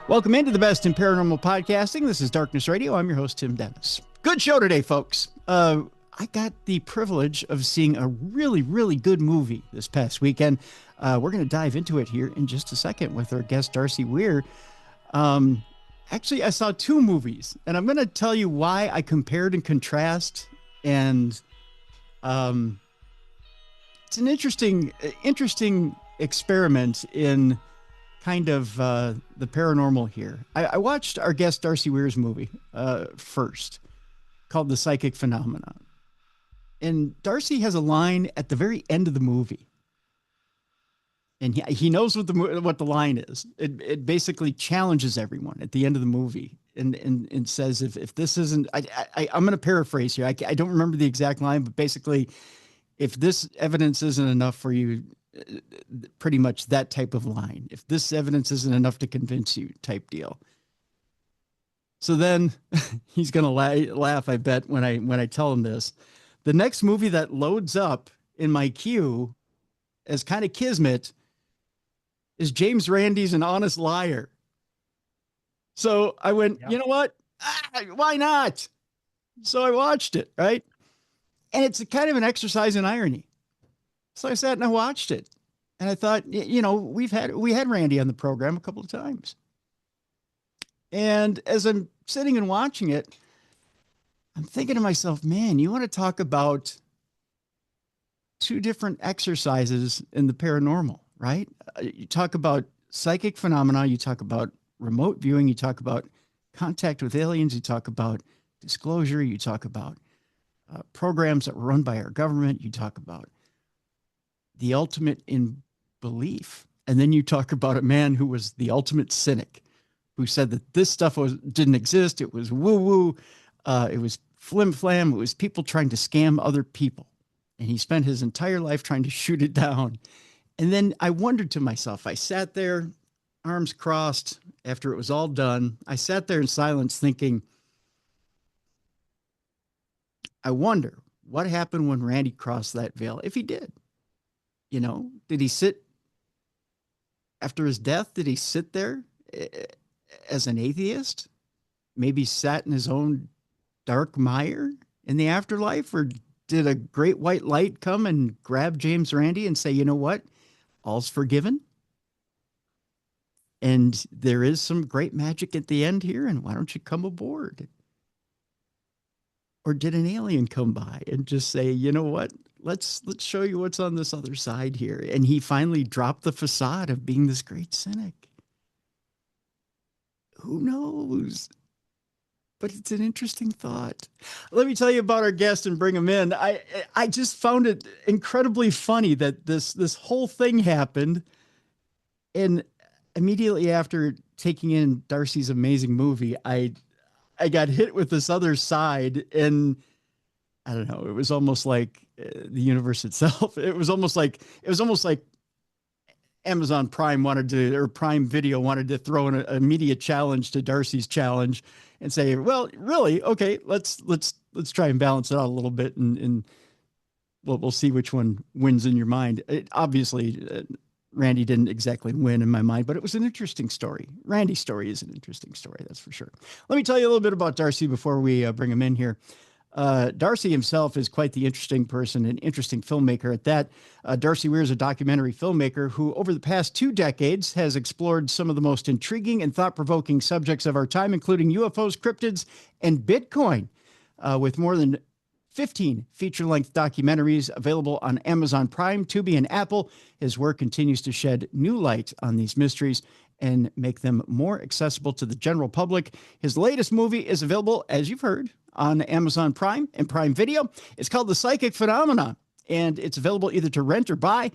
Welcome into the best in paranormal podcasting. This is Darkness Radio. I'm your host, Tim Dennis. Good show today, folks. I got the privilege of seeing a really, really good movie this past weekend. We're going to dive into it here in just a second with our guest, Darcy Weir. Actually, I saw two movies, and I'm going to tell you why I compared and contrast. And it's an interesting experiment in kind of the paranormal here. I watched our guest Darcy Weir's movie first, called The Psychic Phenomenon. And Darcy has a line at the very end of the movie. And he knows what the line is. It basically challenges everyone at the end of the movie and says, if this isn't, I'm going to paraphrase here. I don't remember the exact line, but basically, if this evidence isn't enough for you, pretty much that type of line. If this evidence isn't enough to convince you, type deal. So then he's going to laugh, I bet, when I tell him this. The next movie that loads up in my queue as kind of kismet is James Randi's An Honest Liar. So I went, You know what? Why not? So I watched it, right? And it's kind of an exercise in irony. So I sat and I watched it, and I thought, we had Randy on the program a couple of times. And as I'm sitting and watching it, I'm thinking to myself, man, you want to talk about two different exercises in the paranormal, right? You talk about psychic phenomena, you talk about remote viewing, you talk about contact with aliens, you talk about disclosure, you talk about programs that were run by our government, you talk about the ultimate in belief. And then you talk about a man who was the ultimate cynic, who said that this stuff didn't exist. It was woo-woo. It was flim-flam. It was people trying to scam other people. And he spent his entire life trying to shoot it down. And then I wondered to myself, I sat there, arms crossed, after it was all done. I sat there in silence thinking, I wonder what happened when Randy crossed that veil, if he did. Did he sit after his death? Did he sit there as an atheist? Maybe sat in his own dark mire in the afterlife? Or did a great white light come and grab James Randi and say, you know what? All's forgiven. And there is some great magic at the end here. And why don't you come aboard? Or did an alien come by and just say, you know what? Let's show you what's on this other side here. And he finally dropped the facade of being this great cynic. Who knows? But it's an interesting thought. Let me tell you about our guest and bring him in. I just found it incredibly funny that this whole thing happened. And immediately after taking in Darcy's amazing movie, I got hit with this other side, and I don't know. It was almost like the universe itself. It was almost like Amazon Prime Prime Video wanted to throw in a media challenge to Darcy's challenge and say, well, really, okay, let's try and balance it out a little bit, and we'll see which one wins in your mind. Obviously, Randy didn't exactly win in my mind, but it was an interesting story. Randy's story is an interesting story, that's for sure. Let me tell you a little bit about Darcy before we bring him in here. Darcy himself is quite the interesting person, an interesting filmmaker at that. Darcy Weir is a documentary filmmaker who, over the past 2 decades, has explored some of the most intriguing and thought-provoking subjects of our time, including UFOs, cryptids, and Bitcoin, with more than 15 feature-length documentaries available on Amazon Prime, Tubi, and Apple. His work continues to shed new light on these mysteries and make them more accessible to the general public. His latest movie is available, as you've heard, on Amazon Prime and Prime Video. It's called The Psychic Phenomenon, and it's available either to rent or buy.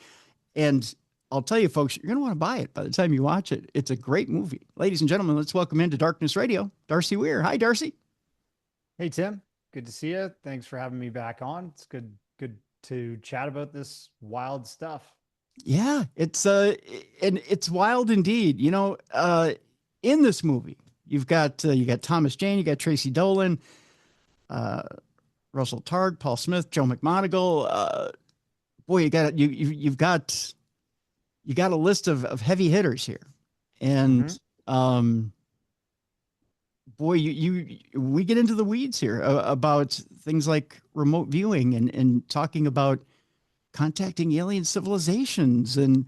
And I'll tell you, folks, you're going to want to buy it by the time you watch it. It's a great movie. Ladies and gentlemen, let's welcome into Darkness Radio, Darcy Weir. Hi, Darcy. Hey, Tim. Good to see you. Thanks for having me back on. It's good to chat about this wild stuff. Yeah, it's wild indeed. In this movie, you got thomasjane, you got Tracy Dolan, russelltarg, Paul Smith, Joe McMonagle. Boy, you've got a list of heavy hitters here, and boy, we get into the weeds here about things like remote viewing and talking about contacting alien civilizations and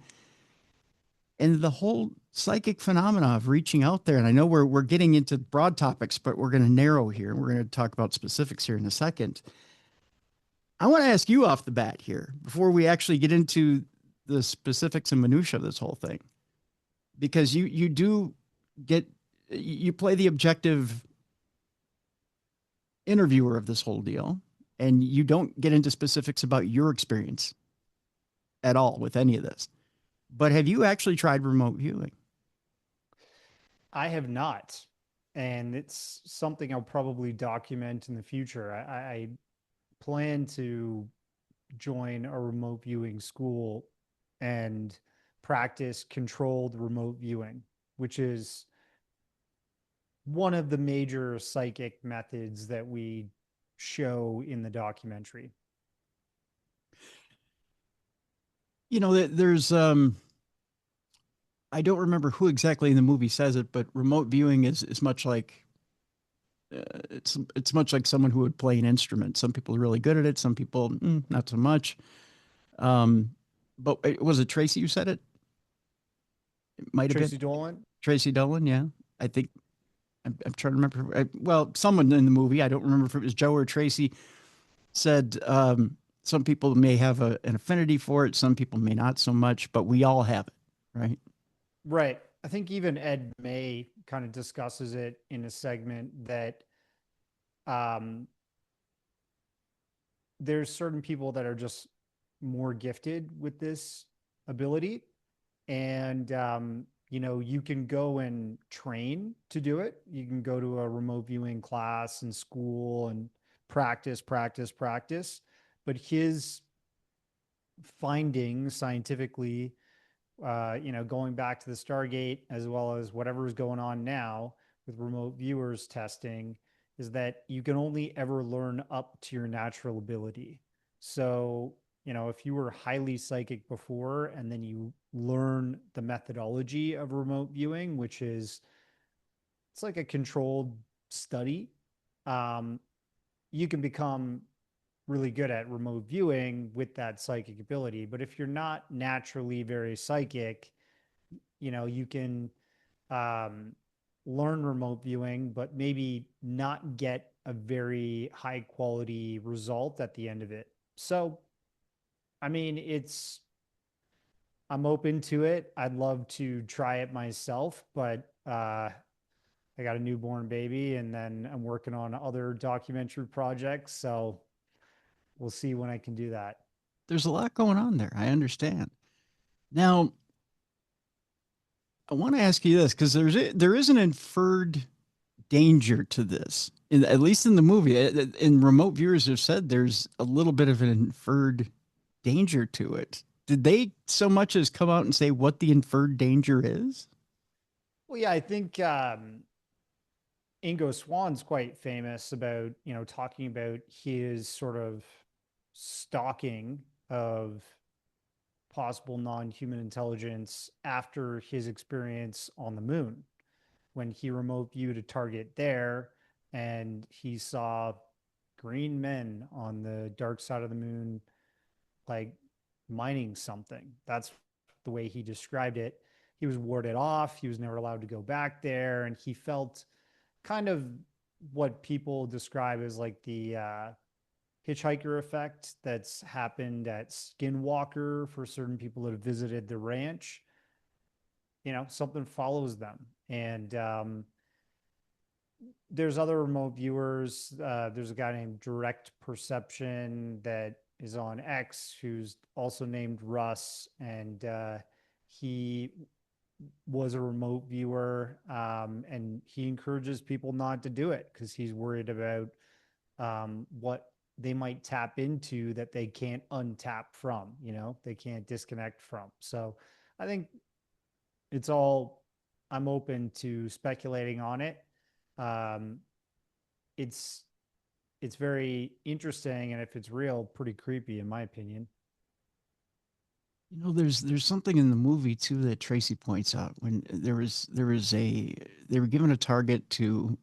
the whole psychic phenomena of reaching out there. And I know we're getting into broad topics, but we're going to narrow here and we're going to talk about specifics here in a second. I want to ask you off the bat here before we actually get into the specifics and minutia of this whole thing, because you do get you play the objective interviewer of this whole deal, and you don't get into specifics about your experience at all with any of this. But have you actually tried remote viewing? I have not. And it's something I'll probably document in the future. I plan to join a remote viewing school and practice controlled remote viewing, which is one of the major psychic methods that we show in the documentary. You know, there's I don't remember who exactly in the movie says it, but remote viewing is much like it's much like someone who would play an instrument. Some people are really good at it, some people not so much. Um, but was it Tracy who said it? It might have been Tracy Dolan? Tracy Dolan. Yeah, I think I'm trying to remember. Well, someone in the movie, I don't remember if it was Joe or Tracy, said some people may have an affinity for it, some people may not so much, but we all have it, right? Right. I think even Ed May kind of discusses it in a segment that um, there's certain people that are just more gifted with this ability. And, you can go and train to do it. You can go to a remote viewing class in school and practice, practice, practice. But his findings scientifically, going back to the Stargate as well as whatever is going on now with remote viewers testing, is that you can only ever learn up to your natural ability. So, if you were highly psychic before and then you learn the methodology of remote viewing, which is it's like a controlled study, um, you can become really good at remote viewing with that psychic ability. But if you're not naturally very psychic, you can um, learn remote viewing, but maybe not get a very high quality result at the end of it. So, I mean, I'm open to it. I'd love to try it myself, but I got a newborn baby and then I'm working on other documentary projects. So we'll see when I can do that. There's a lot going on there. I understand. Now, I want to ask you this because there is an inferred danger to this. At least in the movie, and remote viewers have said there's a little bit of an inferred danger to it. Did they so much as come out and say what the inferred danger is? Well, yeah, I think Ingoswann's quite famous about, talking about his sort of stalking of possible non-human intelligence after his experience on the moon when he remote viewed a target there and he saw green men on the dark side of the moon, like mining something. That's the way he described it. He was warded off. He was never allowed to go back there. And he felt kind of what people describe as like the hitchhiker effect that's happened at Skinwalker for certain people that have visited the ranch. Something follows them. And there's other remote viewers. There's a guy named Direct Perception that is on X who's also named Russ. And he was a remote viewer, and he encourages people not to do it because he's worried about what they might tap into that they can't untap from, they can't disconnect from. So I think it's all, I'm open to speculating on it. Um, it's it's very interesting, and if it's real, pretty creepy in my opinion. There's something in the movie too that Tracy points out when there was a they were given a target to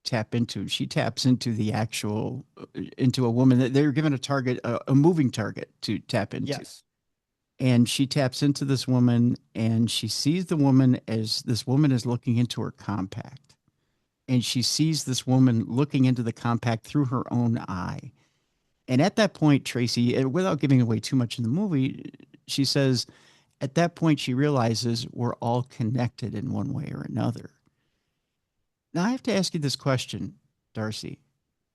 tap into. She taps into the actual, into a woman that they're given a target, a moving target to tap into. Yes. And she taps into this woman and she sees the woman as this woman is looking into her compact. And she sees this woman looking into the compact through her own eye. And at that point, Tracy, without giving away too much in the movie, she says, at that point, she realizes we're all connected in one way or another. Now, I have to ask you this question, Darcy,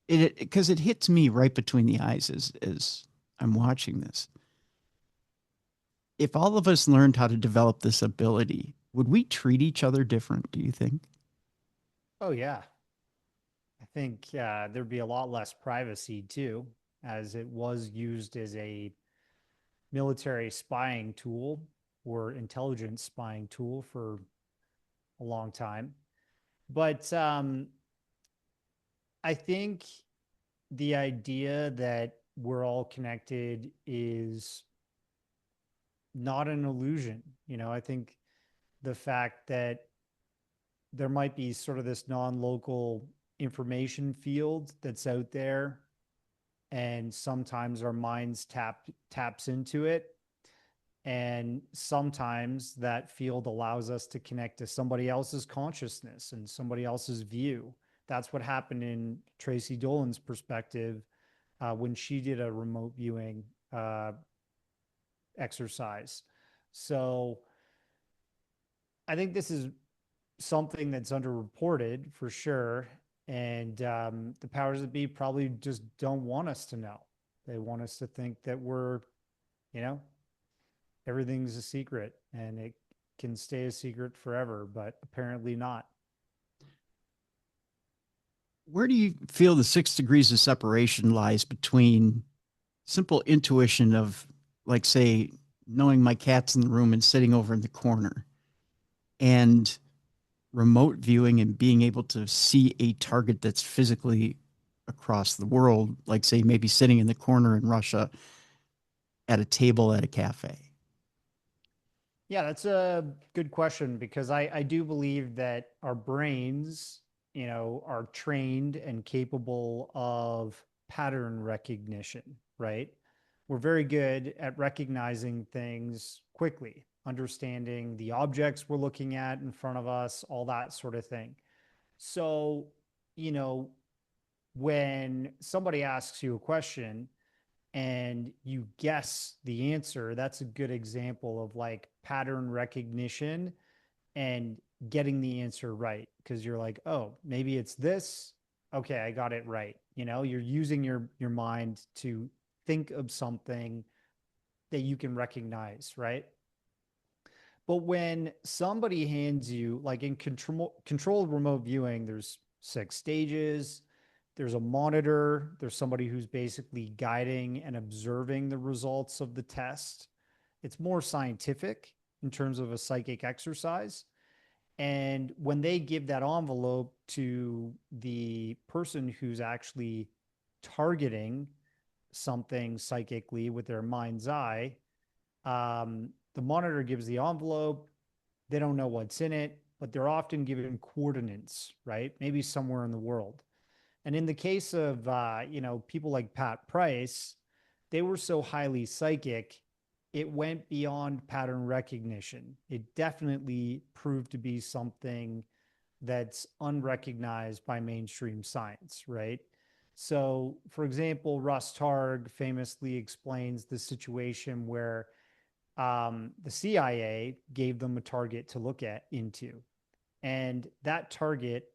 because it hits me right between the eyes as I'm watching this. If all of us learned how to develop this ability, would we treat each other different, do you think? Oh, yeah. I think there'd be a lot less privacy too, as it was used as a military spying tool or intelligence spying tool for a long time. But I think the idea that we're all connected is not an illusion. I think the fact that there might be sort of this non-local information field that's out there, and sometimes our minds taps into it, and sometimes that field allows us to connect to somebody else's consciousness and somebody else's view. That's what happened in Tracy Dolan's perspective when she did a remote viewing exercise. So I think this is something that's underreported for sure. And the powers that be probably just don't want us to know. They want us to think that we're, you know, everything's a secret and it can stay a secret forever, but apparently not. Where do you feel the 6 degrees of separation lies between simple intuition of, like, say, knowing my cat's in the room and sitting over in the corner, and remote viewing and being able to see a target that's physically across the world, like, say, maybe sitting in the corner in Russia at a table at a cafe? Yeah, that's a good question because I do believe that our brains, are trained and capable of pattern recognition, right? We're very good at recognizing things quickly, understanding the objects we're looking at in front of us, all that sort of thing. So, you know, when somebody asks you a question, and you guess the answer, that's a good example of like pattern recognition and getting the answer right. Cause you're like, oh, maybe it's this. Okay, I got it right. You're using your mind to think of something that you can recognize, right? But when somebody hands you, like in controlled remote viewing, there's 6 stages. There's a monitor. There's somebody who's basically guiding and observing the results of the test. It's more scientific in terms of a psychic exercise. And when they give that envelope to the person who's actually targeting something psychically with their mind's eye, the monitor gives the envelope. They don't know what's in it, but they're often given coordinates, right? Maybe somewhere in the world. And in the case of people like Pat Price, they were so highly psychic, it went beyond pattern recognition. It definitely proved to be something that's unrecognized by mainstream science, right? So, for example, Russ Targ famously explains the situation where the CIA gave them a target to look at into. And that target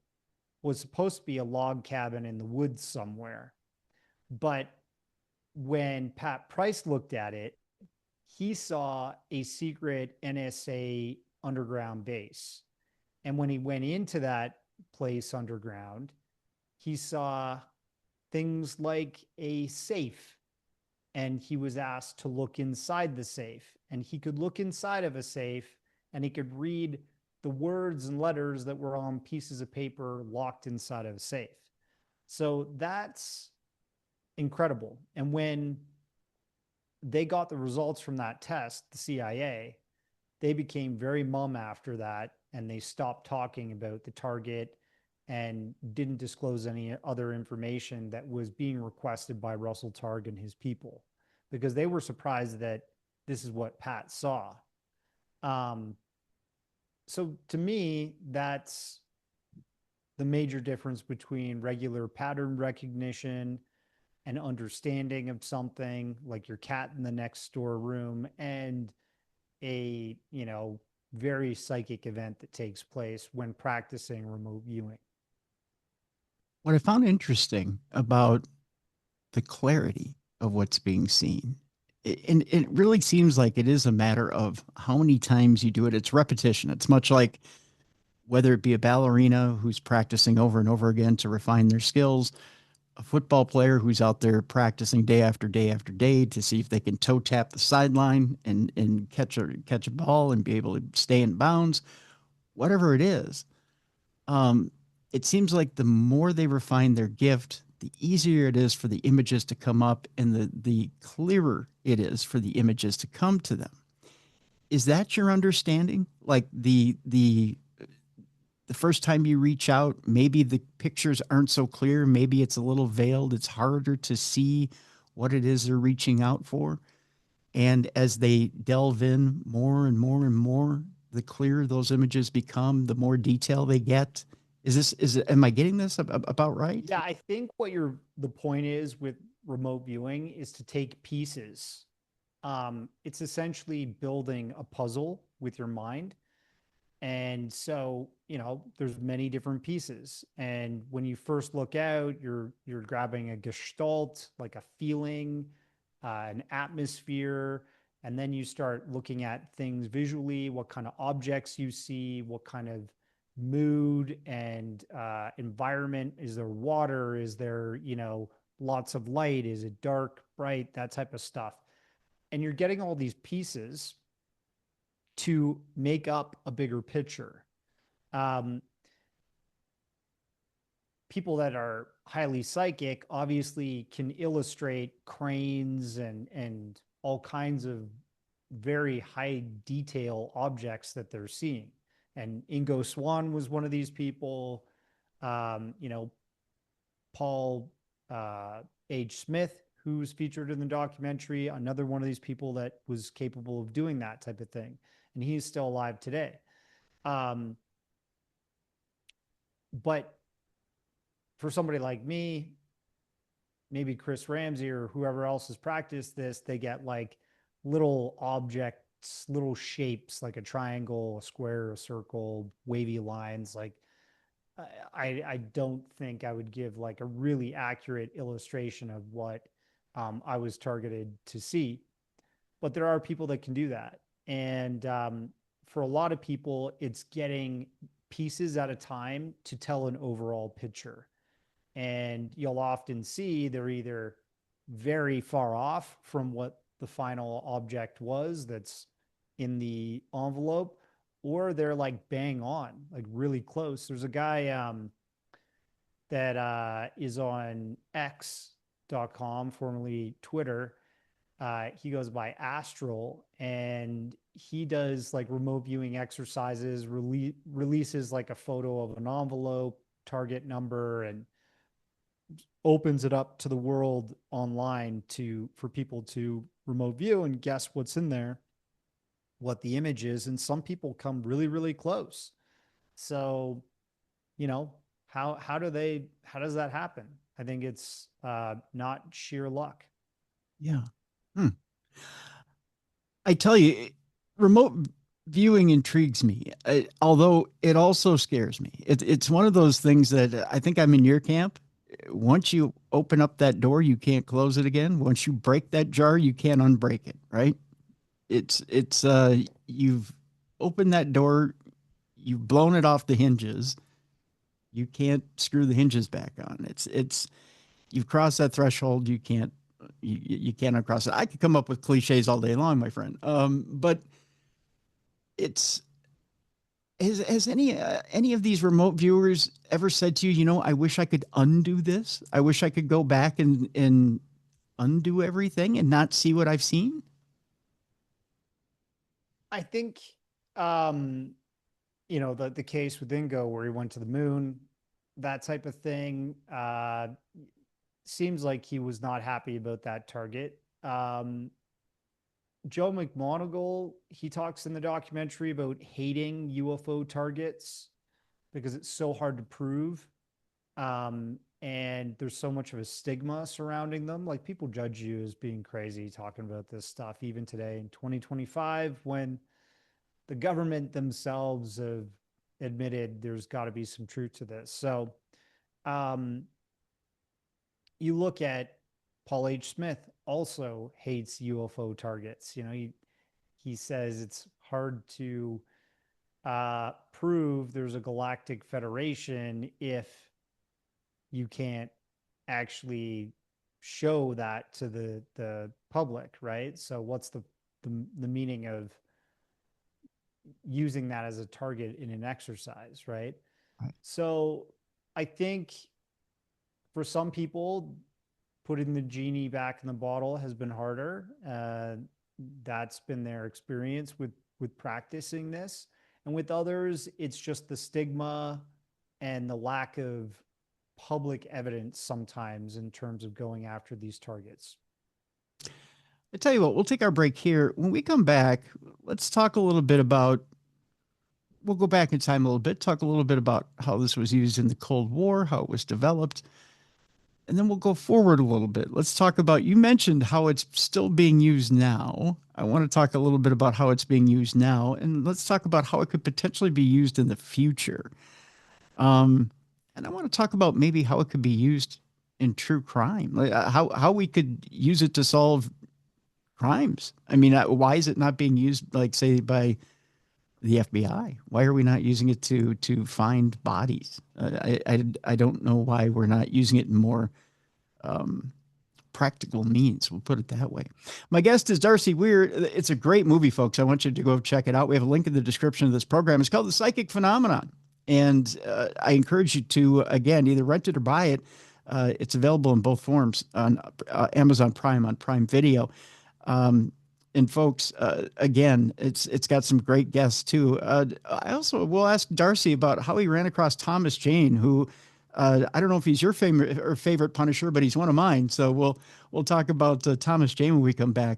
was supposed to be a log cabin in the woods somewhere. But when Pat Price looked at it, he saw a secret NSA underground base. And when he went into that place underground, he saw things like a safe, and he was asked to look inside the safe, and he could look inside of a safe and he could read the words and letters that were on pieces of paper locked inside of a safe. So that's incredible. And when they got the results from that test, the CIA, they became very mum after that, and they stopped talking about the target and didn't disclose any other information that was being requested by Russelltarg and his people, because they were surprised that this is what Pat saw. Um, so to me, that's the major difference between regular pattern recognition and understanding of something like your cat in the next door room and a, very psychic event that takes place when practicing remote viewing. What I found interesting about the clarity of what's being seen, and it really seems like it is a matter of how many times you do it. It's repetition. It's much like whether it be a ballerina who's practicing over and over again to refine their skills, a football player who's out there practicing day after day after day to see if they can toe tap the sideline and catch a ball and be able to stay in bounds, whatever it is. Um, it seems like the more they refine their gift, the easier it is for the images to come up and the clearer it is for the images to come to them. Is that your understanding? Like the first time you reach out, maybe the pictures aren't so clear. Maybe it's a little veiled. It's harder to see what it is they're reaching out for. And as they delve in more and more and more, the clearer those images become, the more detail they get. Am I getting this about right? Yeah, I think the point is with remote viewing is to take pieces. It's essentially building a puzzle with your mind. And so, there's many different pieces. And when you first look out, you're grabbing a gestalt, like a feeling, an atmosphere, and then you start looking at things visually, what kind of objects you see, what kind of mood and environment. Is there water? Is there, lots of light? Is it dark, bright, that type of stuff? And you're getting all these pieces to make up a bigger picture. Um, People that are highly psychic obviously can illustrate cranes and all kinds of very high detail objects that they're seeing. And Ingoswann was one of these people. Paul H. Smith, who's featured in the documentary, another one of these people that was capable of doing that type of thing. And he's still alive today. But for somebody like me, maybe Chris Ramsey or whoever else has practiced this, they get like little objects, little shapes, like a triangle, a square, a circle, wavy lines. Like I don't think I would give like a really accurate illustration of what I was targeted to see. But there are people that can do that. And for a lot of people, it's getting pieces at a time to tell an overall picture. And you'll often see they're either very far off from what the final object was that's in the envelope, or they're like bang on, like really close. There's a guy that is on X.com, formerly Twitter. He goes by Astral, and he does like remote viewing exercises, releases like a photo of an envelope, target number, and opens it up to the world online for people to remote view and guess what's in there, what the image is. And some people come really, really close. So, how does that happen? I think it's not sheer luck. Yeah. Hmm. I tell you, remote viewing intrigues me, although it also scares me. It's one of those things that I think I'm in your camp. Once you open up that door, you can't close it again. Once you break that jar, you can't unbreak it, right? You've opened that door, you've blown it off the hinges. You can't screw the hinges back on. It's you've crossed that threshold. You can't uncross it. I could come up with cliches all day long, my friend. But it's has any of these remote viewers ever said to you, I wish I could undo this. I wish I could go back and undo everything and not see what I've seen. I think, the case with Ingo where he went to the moon, that type of thing. Seems like he was not happy about that target. Joe McMonagle, he talks in the documentary about hating UFO targets because it's so hard to prove. And there's so much of a stigma surrounding them. Like, people judge you as being crazy talking about this stuff, even today in 2025, when the government themselves have admitted there's got to be some truth to this. So, um, you look at Paul H. Smith also hates UFO targets. He says it's hard to prove there's a galactic federation if you can't actually show that to the public, right? So what's the meaning of using that as a target in an exercise, right? Right. So I think for some people, putting the genie back in the bottle has been harder. That's been their experience with practicing this. And with others, it's just the stigma and the lack of public evidence sometimes in terms of going after these targets. I tell you what, we'll take our break here. When we come back, let's talk a little bit about, we'll go back in time a little bit, talk a little bit about how this was used in the Cold War, how it was developed, and then we'll go forward a little bit. Let's talk about, you mentioned how it's still being used now. I want to talk a little bit about how it's being used now, and let's talk about how it could potentially be used in the future. And I want to talk about maybe how it could be used in true crime, like how we could use it to solve crimes. I mean, why is it not being used, like, say, by the FBI? Why are we not using it to find bodies? I don't know why we're not using it in more practical means. We'll put it that way. My guest is Darcy Weir. It's a great movie, folks. I want you to go check it out. We have a link in the description of this program. It's called The Psychic Phenomenon. And I encourage you to, again, either rent it or buy it. It's available in both forms on Amazon Prime, on Prime Video. And folks, again, it's got some great guests too. I also will ask Darcy about how he ran across Thomas Jane, who I don't know if he's your favorite Punisher, but he's one of mine. So we'll talk about Thomas Jane when we come back.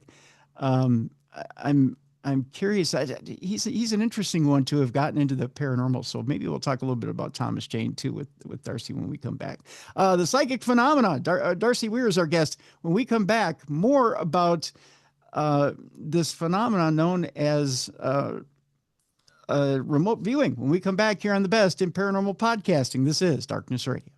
I'm curious. He's an interesting one to have gotten into the paranormal. So maybe we'll talk a little bit about Thomas Jane too with Darcy when we come back. The psychic phenomenon. Darcy Weir is our guest. When we come back, more about this phenomenon known as remote viewing. When we come back here on the best in paranormal podcasting, this is Darkness Radio.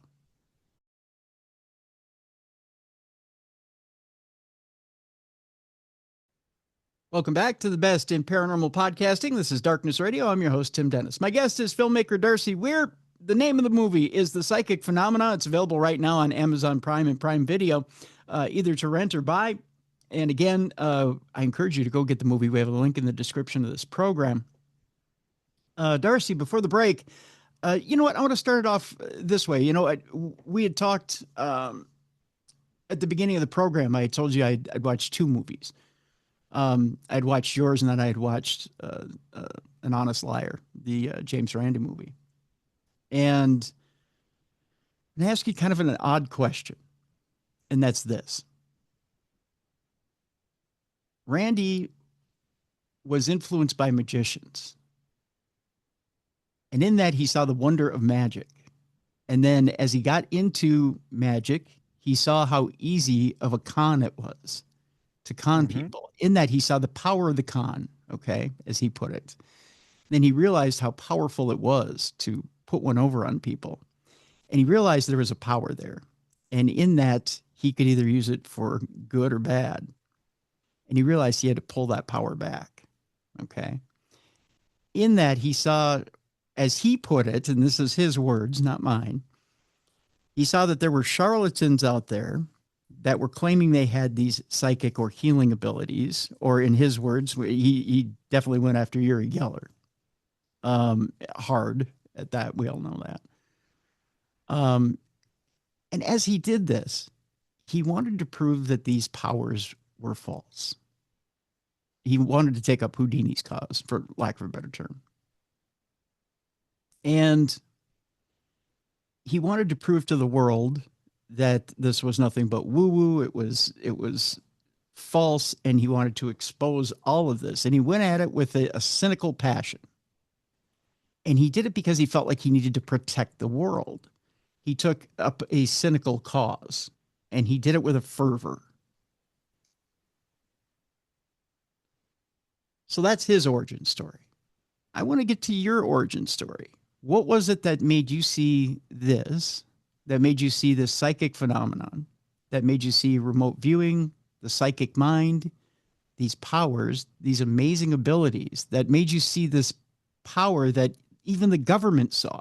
Welcome back to the best in paranormal podcasting. This is Darkness Radio. I'm your host, Tim Dennis. My guest is filmmaker Darcy Weir. The name of the movie is The Psychic Phenomenon. It's available right now on Amazon Prime and Prime Video, either to rent or buy. And again, I encourage you to go get the movie. We have a link in the description of this program. Darcy, before the break, you know what? I want to start it off this way. We had talked at the beginning of the program. I told you I'd watched two movies. I'd watched yours, and then I had watched An Honest Liar, the James Randi movie. And I ask you kind of an odd question, and that's this. Randi was influenced by magicians. And in that, he saw the wonder of magic. And then as he got into magic, he saw how easy of a con it was to con people. In that, he saw the power of the con, okay, as he put it. Then he realized how powerful it was to put one over on people. And he realized there was a power there. And in that, he could either use it for good or bad. And he realized he had to pull that power back, okay? In that, he saw, as he put it, and this is his words, not mine, he saw that there were charlatans out there that were claiming they had these psychic or healing abilities, or in his words, he definitely went after Uri Geller. Hard at that. We all know that. And as he did this, he wanted to prove that these powers were false. He wanted to take up Houdini's cause, for lack of a better term. And he wanted to prove to the world that this was nothing but woo woo. It was false, and he wanted to expose all of this. And he went at it with a cynical passion. And he did it because he felt like he needed to protect the world. He took up a cynical cause, and he did it with a fervor. So that's his origin story. I want to get to your origin story. What was it that made you see this, that made you see this psychic phenomenon, that made you see remote viewing, the psychic mind, these powers, these amazing abilities, that made you see this power that even the government saw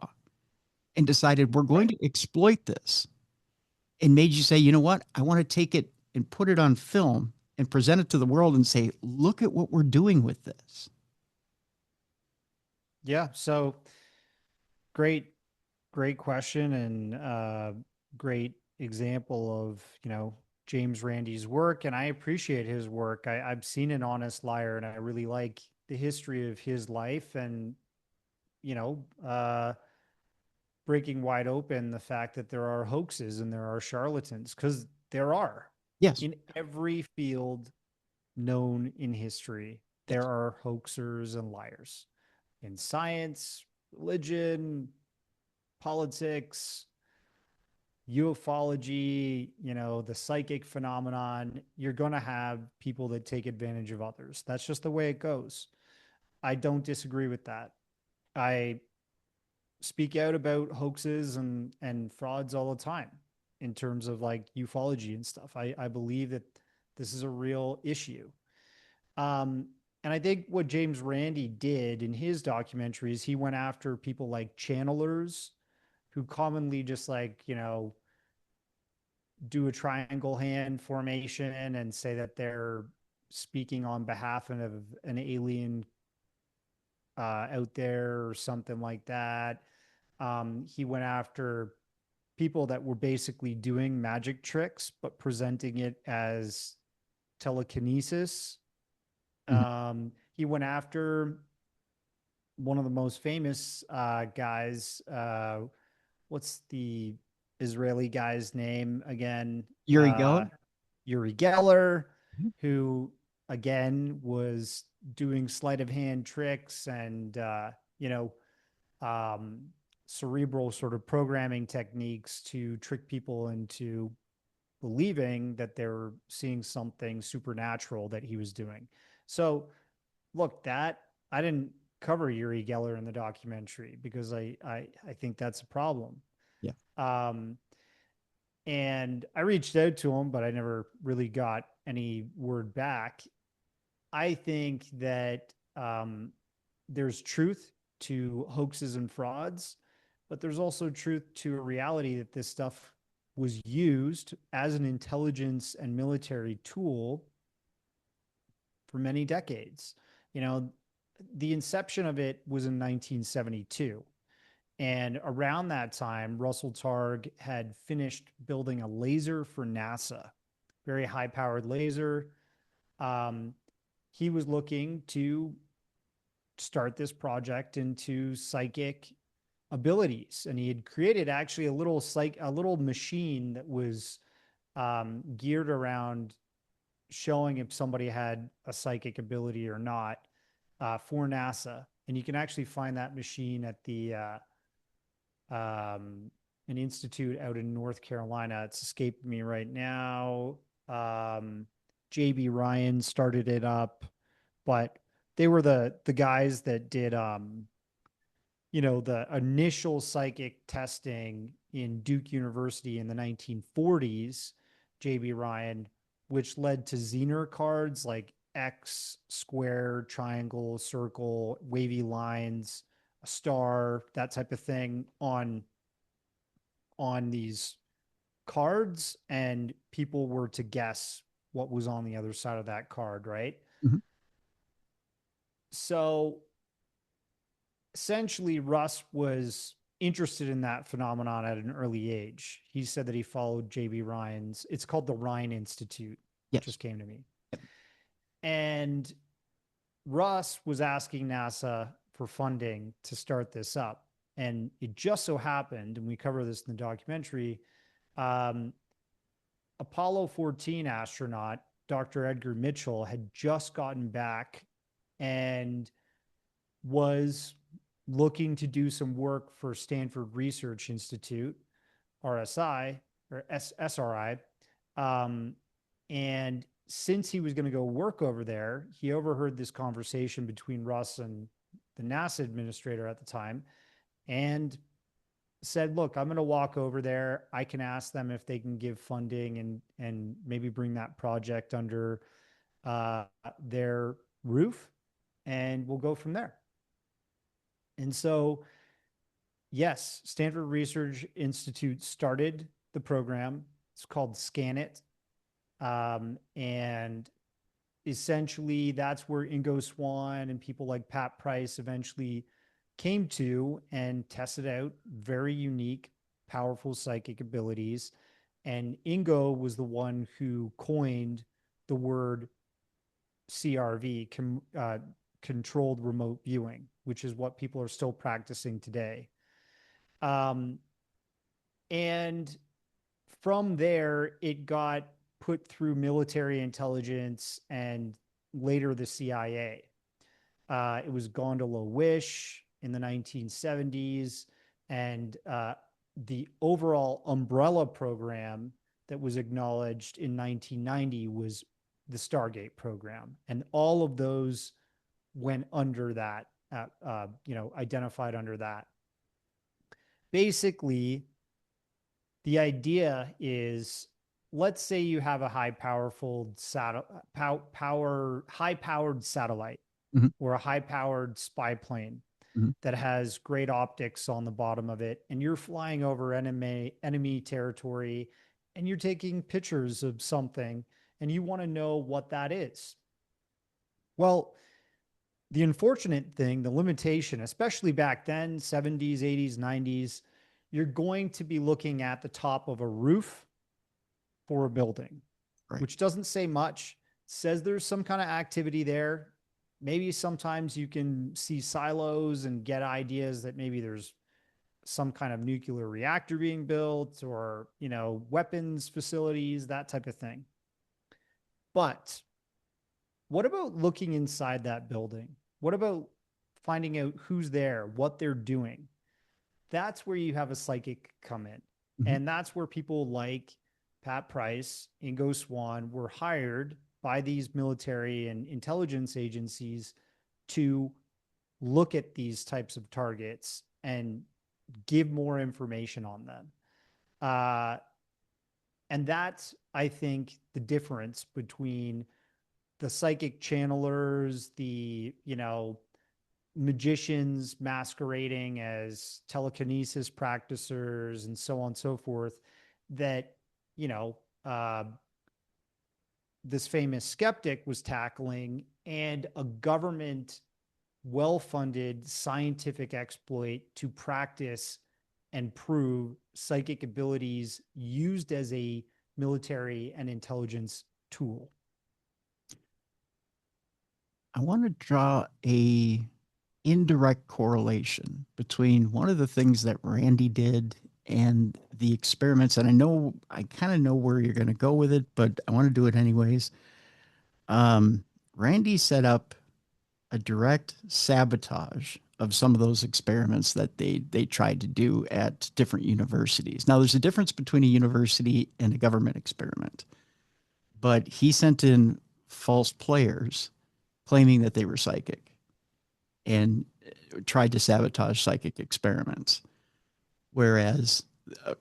and decided we're going Right. to exploit this, and made you say, you know what? I want to take it and put it on film and present it to the world and say, look at what we're doing with this. Yeah. So great, great question, and great example of, James Randi's work. And I appreciate his work. I've seen An Honest Liar, and I really like the history of his life, and, you know, uh, breaking wide open the fact that there are hoaxes and there are charlatans, because there are. Yes. In every field known in history, Yes. there are hoaxers and liars. In science, religion, politics, ufology, the psychic phenomenon, you're going to have people that take advantage of others. That's just the way it goes. I don't disagree with that. I speak out about hoaxes and frauds all the time in terms of like ufology and stuff. I believe that this is a real issue. Um, and I think what James Randi did in his documentaries, he went after people like channelers who commonly just like, do a triangle hand formation and say that they're speaking on behalf of an alien out there or something like that. He went after people that were basically doing magic tricks, but presenting it as telekinesis. Mhm. He went after one of the most famous guys. What's the Israeli guy's name again? Uri Geller. Uri Geller, Mhm. who again was doing sleight of hand tricks and um, cerebral sort of programming techniques to trick people into believing that they're seeing something supernatural that he was doing. So, look, that I didn't cover Uri Geller in the documentary because I think that's a problem. Yeah. Um, and I reached out to him, but I never really got any word back. I think that there's truth to hoaxes and frauds, but there's also truth to a reality that this stuff was used as an intelligence and military tool for many decades. You know, the inception of it was in 1972. And around that time, Russell Targ had finished building a laser for NASA, very high powered laser. Um, he was looking to start this project into psychic abilities, and he had created actually a little machine that was geared around showing if somebody had a psychic ability or not for NASA. And you can actually find that machine at the an institute out in North Carolina. It's escaped me right now. JB Ryan started it up, but they were the guys that did the initial psychic testing in Duke University in the 1940s, JB Ryan, which led to Zener cards like X, square, triangle, circle, wavy lines, a star, that type of thing on these cards, and people were to guess what was on the other side of that card, right? Mhm. So essentially, Russ was interested in that phenomenon at an early age. He said that he followed JB Ryan's, it's called the Ryan Institute, Yes. just came to me. And Russ was asking NASA for funding to start this up. And it just so happened, and we cover this in the documentary, um, Apollo 14 astronaut Dr. Edgar Mitchell had just gotten back and was looking to do some work for Stanford Research Institute, RSI or SRI. Um, and since he was going to go work over there, he overheard this conversation between Russ and the NASA administrator at the time and said, look, I'm going to walk over there. I can ask them if they can give funding and maybe bring that project under their roof, and we'll go from there. And so, yes, Stanford Research Institute started the program. It's called Scan It. And essentially, that's where Ingoswann and people like Pat Price eventually came to and tested out very unique, powerful psychic abilities. And Ingo was the one who coined the word CRV, controlled remote viewing, which is what people are still practicing today. And from there, it got put through military intelligence and later the CIA. It was Gondola Wish in the 1970s, and the overall umbrella program that was acknowledged in 1990 was the Stargate program, and all of those went under that, identified under that. Basically, the idea is, let's say you have a high-powered satellite Mm-hmm. or a high-powered spy plane Mm-hmm. that has great optics on the bottom of it, and you're flying over enemy territory, and you're taking pictures of something, and you want to know what that is. Well, the unfortunate thing, the limitation, especially back then, 70s, 80s, 90s, you're going to be looking at the top of a roof for a building, Right. which doesn't say much. It says there's some kind of activity there. Maybe sometimes you can see silos and get ideas that maybe there's some kind of nuclear reactor being built or, weapons facilities, that type of thing. But what about looking inside that building? What about finding out who's there, what they're doing? That's where you have a psychic come in. Mm-hmm. And that's where people like Pat Price, ingoswann were hired by these military and intelligence agencies to look at these types of targets and give more information on them. And that's, I think, the difference between the psychic channelers, the, magicians masquerading as telekinesis practicers and so on and so forth, that, this famous skeptic was tackling, and a government well-funded scientific exploit to practice and prove psychic abilities used as a military and intelligence tool. I want to draw a indirect correlation between one of the things that Randy did and the experiments. And I kind of know where you're going to go with it, but I want to do it anyways. Randy set up a direct sabotage of some of those experiments that they tried to do at different universities. Now, there's a difference between a university and a government experiment, but he sent in false players claiming that they were psychic and tried to sabotage psychic experiments. Whereas,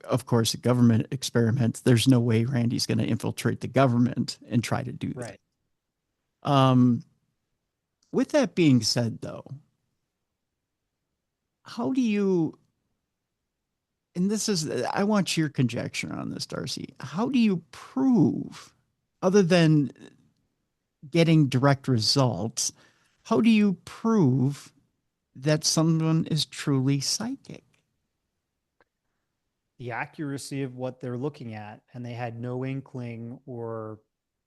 of course, a government experiment, there's no way Randy's going to infiltrate the government and try to do that. Right. With that being said, though, how do you, and this is, I want your conjecture on this, Darcy. How do you prove, other than getting direct results, how do you prove that someone is truly psychic? The accuracy of what they're looking at, and they had no inkling or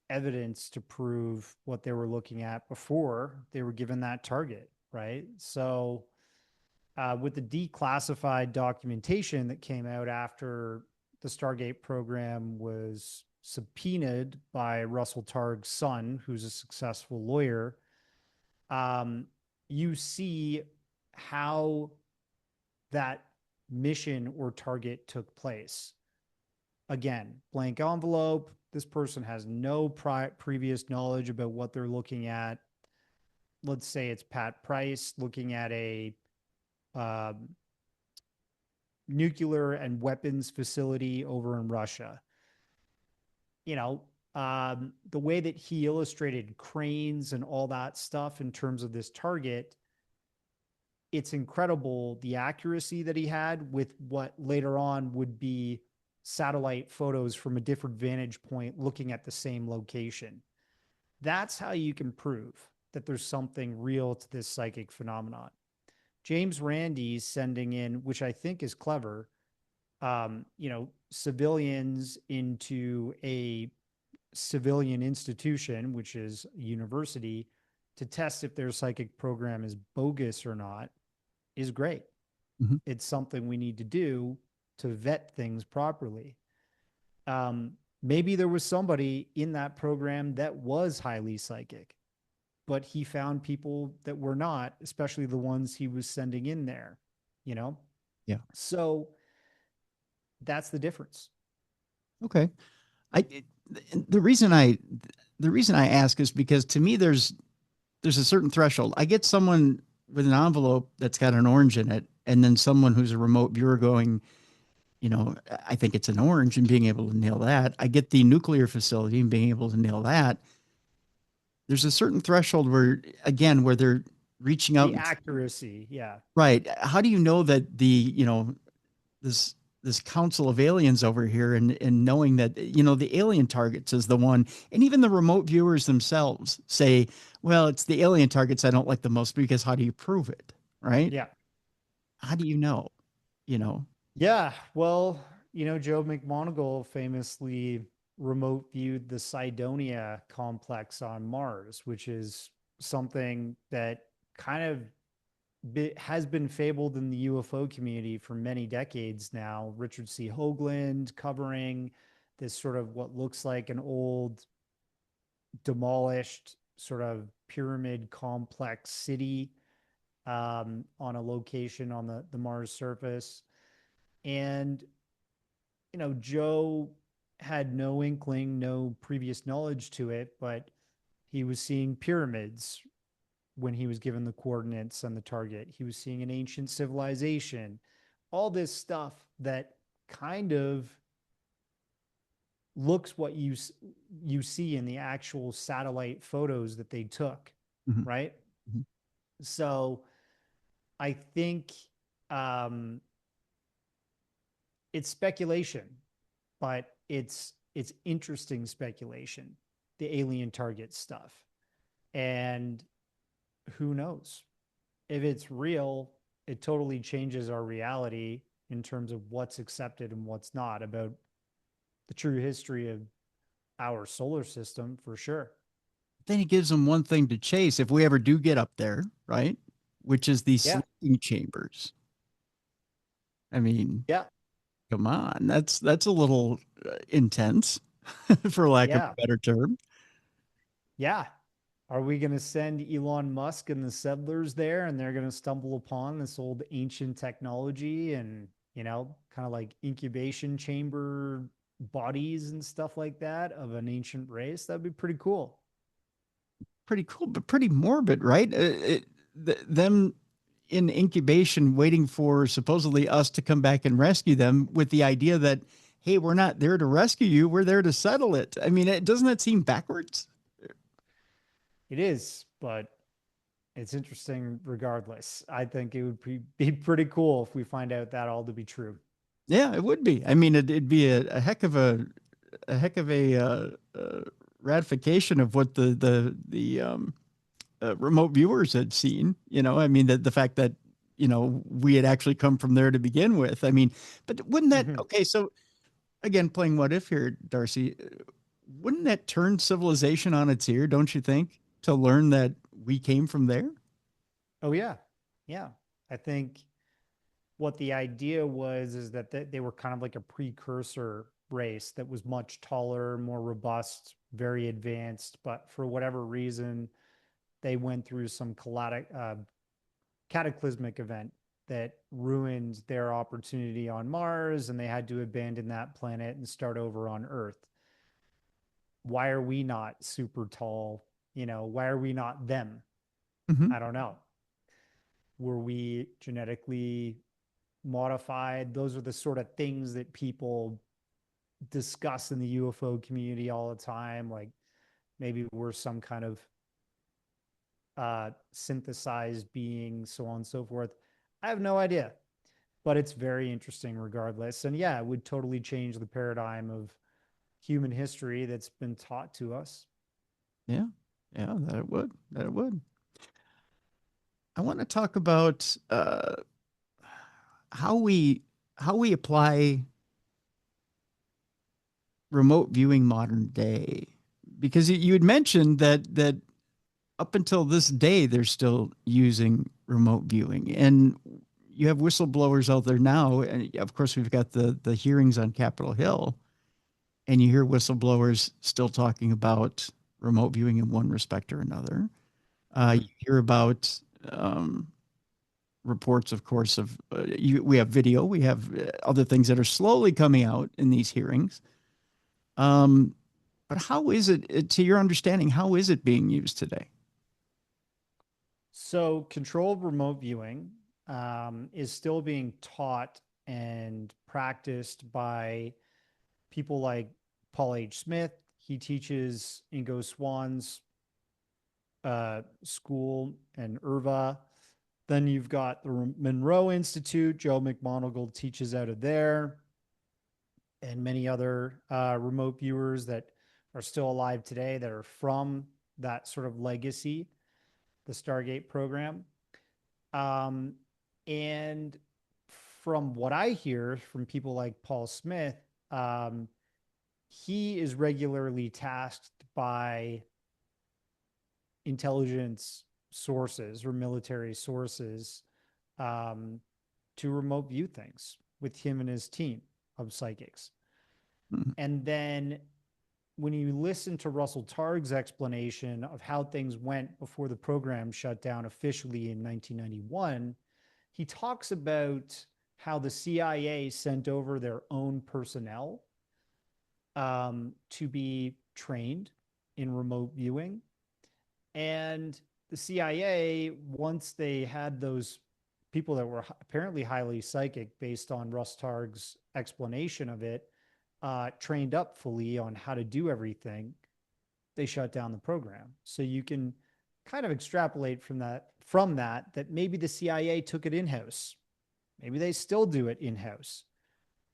evidence to prove what they were looking at before they were given that target, right? So with the declassified documentation that came out after the Stargate program was subpoenaed by Russell Targ's son, who's a successful lawyer, you see how that mission or target took place. Again, blank envelope. This person has no previous knowledge about what they're looking at. Let's say it's Pat Price looking at a nuclear and weapons facility over in Russia. You know, the way that he illustrated cranes and all that stuff in terms of this target, it's incredible the accuracy that he had with what later on would be satellite photos from a different vantage point looking at the same location. That's how you can prove that there's something real to this psychic phenomenon. James Randi sending in, which I think is clever, civilians into a civilian institution, which is a university, to test if their psychic program is bogus or not, is great. Mm-hmm. It's something we need to do to vet things properly. Maybe there was somebody in that program that was highly psychic, but he found people that were not, especially the ones he was sending in there, Yeah. So that's the difference. Okay. The reason I ask is because to me, there's a certain threshold. I get someone with an envelope that's got an orange in it, and then someone who's a remote viewer going, I think it's an orange, and being able to nail that. I get the nuclear facility and being able to nail that. There's a certain threshold where they're reaching out. The accuracy. Yeah. Right. How do you know that this council of aliens over here and knowing that, the alien targets is the one, and even the remote viewers themselves say, well, it's the alien targets I don't like the most, because how do you prove it? Right. Yeah. How do you know? Yeah. Well, Joe McMonagle famously remote viewed the Cydonia complex on Mars, which is something that kind of has been fabled in the UFO community for many decades now. Richard C. Hoagland covering this sort of what looks like an old demolished sort of pyramid complex city on a location on the Mars surface. And, Joe had no inkling, no previous knowledge to it, but he was seeing pyramids when he was given the coordinates and the target. He was seeing an ancient civilization, all this stuff that kind of looks what you see in the actual satellite photos that they took, mm-hmm. right? Mm-hmm. So I think it's speculation, but it's interesting speculation, the alien target stuff. And who knows? If it's real, it totally changes our reality in terms of what's accepted and what's not about the true history of our solar system, for sure. Then it gives them one thing to chase if we ever do get up there, right? Which is these sleeping chambers. I mean, yeah, come on, that's a little intense, for lack of a better term. Yeah. Are we going to send Elon Musk and the settlers there, and they're going to stumble upon this old ancient technology and, kind of like incubation chamber bodies and stuff like that of an ancient race? That'd be pretty cool. Pretty cool, but pretty morbid, right? Them in incubation waiting for supposedly us to come back and rescue them, with the idea that, hey, we're not there to rescue you, we're there to settle it. I mean, doesn't that seem backwards? It is, but it's interesting regardless. I think it would be pretty cool if we find out that all to be true. Yeah, it would be. I mean, it'd be a heck of a ratification of what the remote viewers had seen. I mean, the fact that we had actually come from there to begin with. I mean, but wouldn't that okay? So again, playing what if here, Darcy, wouldn't that turn civilization on its ear? Don't you think? To learn that we came from there? Oh, yeah. Yeah. I think what the idea was is that they were kind of like a precursor race that was much taller, more robust, very advanced, but for whatever reason, they went through some cataclysmic event that ruined their opportunity on Mars, and they had to abandon that planet and start over on Earth. Why are we not super tall? Why are we not them? Mm-hmm. I don't know. Were we genetically modified? Those are the sort of things that people discuss in the UFO community all the time. Like maybe we're some kind of synthesized being, so on and so forth. I have no idea, but it's very interesting regardless. And yeah, it would totally change the paradigm of human history that's been taught to us. Yeah. Yeah, that it would. That it would. I want to talk about how we how we apply remote viewing modern day, because you had mentioned that up until this day they're still using remote viewing, and you have whistleblowers out there now, and of course we've got the hearings on Capitol Hill, and you hear whistleblowers still talking about remote viewing in one respect or another. You hear about reports, of course, of we have video, we have other things that are slowly coming out in these hearings. Um, but how is it, to your understanding, how is it being used today? So, controlled remote viewing is still being taught and practiced by people like Paul H. Smith. He teaches ingoswann's school and IRVA. Then you've got the Monroe Institute. Joemcmonagle teaches out of there, and many other remote viewers that are still alive today that are from that sort of legacy, the Stargate program. Um, and from what I hear from people like Paul Smith, he is regularly tasked by intelligence sources or military sources um, to remote view things with him and his team of psychics. Mm-hmm. And then when you listen to Russell Targ's explanation of how things went before the program shut down officially in 1991, he talks about how the CIA sent over their own personnel to be trained in remote viewing. And the CIA, once they had those people that were apparently highly psychic based on Russ Targ's explanation of it, trained up fully on how to do everything, they shut down the program. So you can kind of extrapolate from that maybe the CIA took it in-house. Maybe they still do it in-house.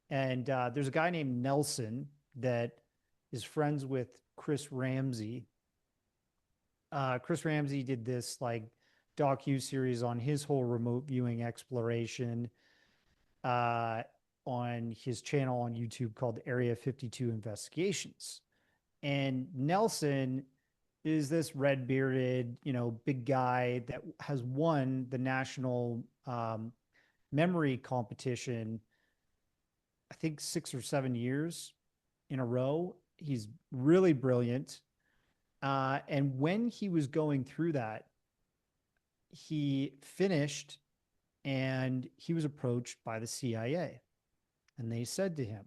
And there's a guy named Nelson that is friends with Chris Ramsey. Chris Ramsey did this like docu-series on his whole remote viewing exploration on his channel on YouTube called Area 52 Investigations. And Nelson is this red bearded, big guy that has won the national memory competition, I think 6 or 7 years in a row. He's really brilliant. And when he was going through that, he finished and he was approached by the CIA. And they said to him,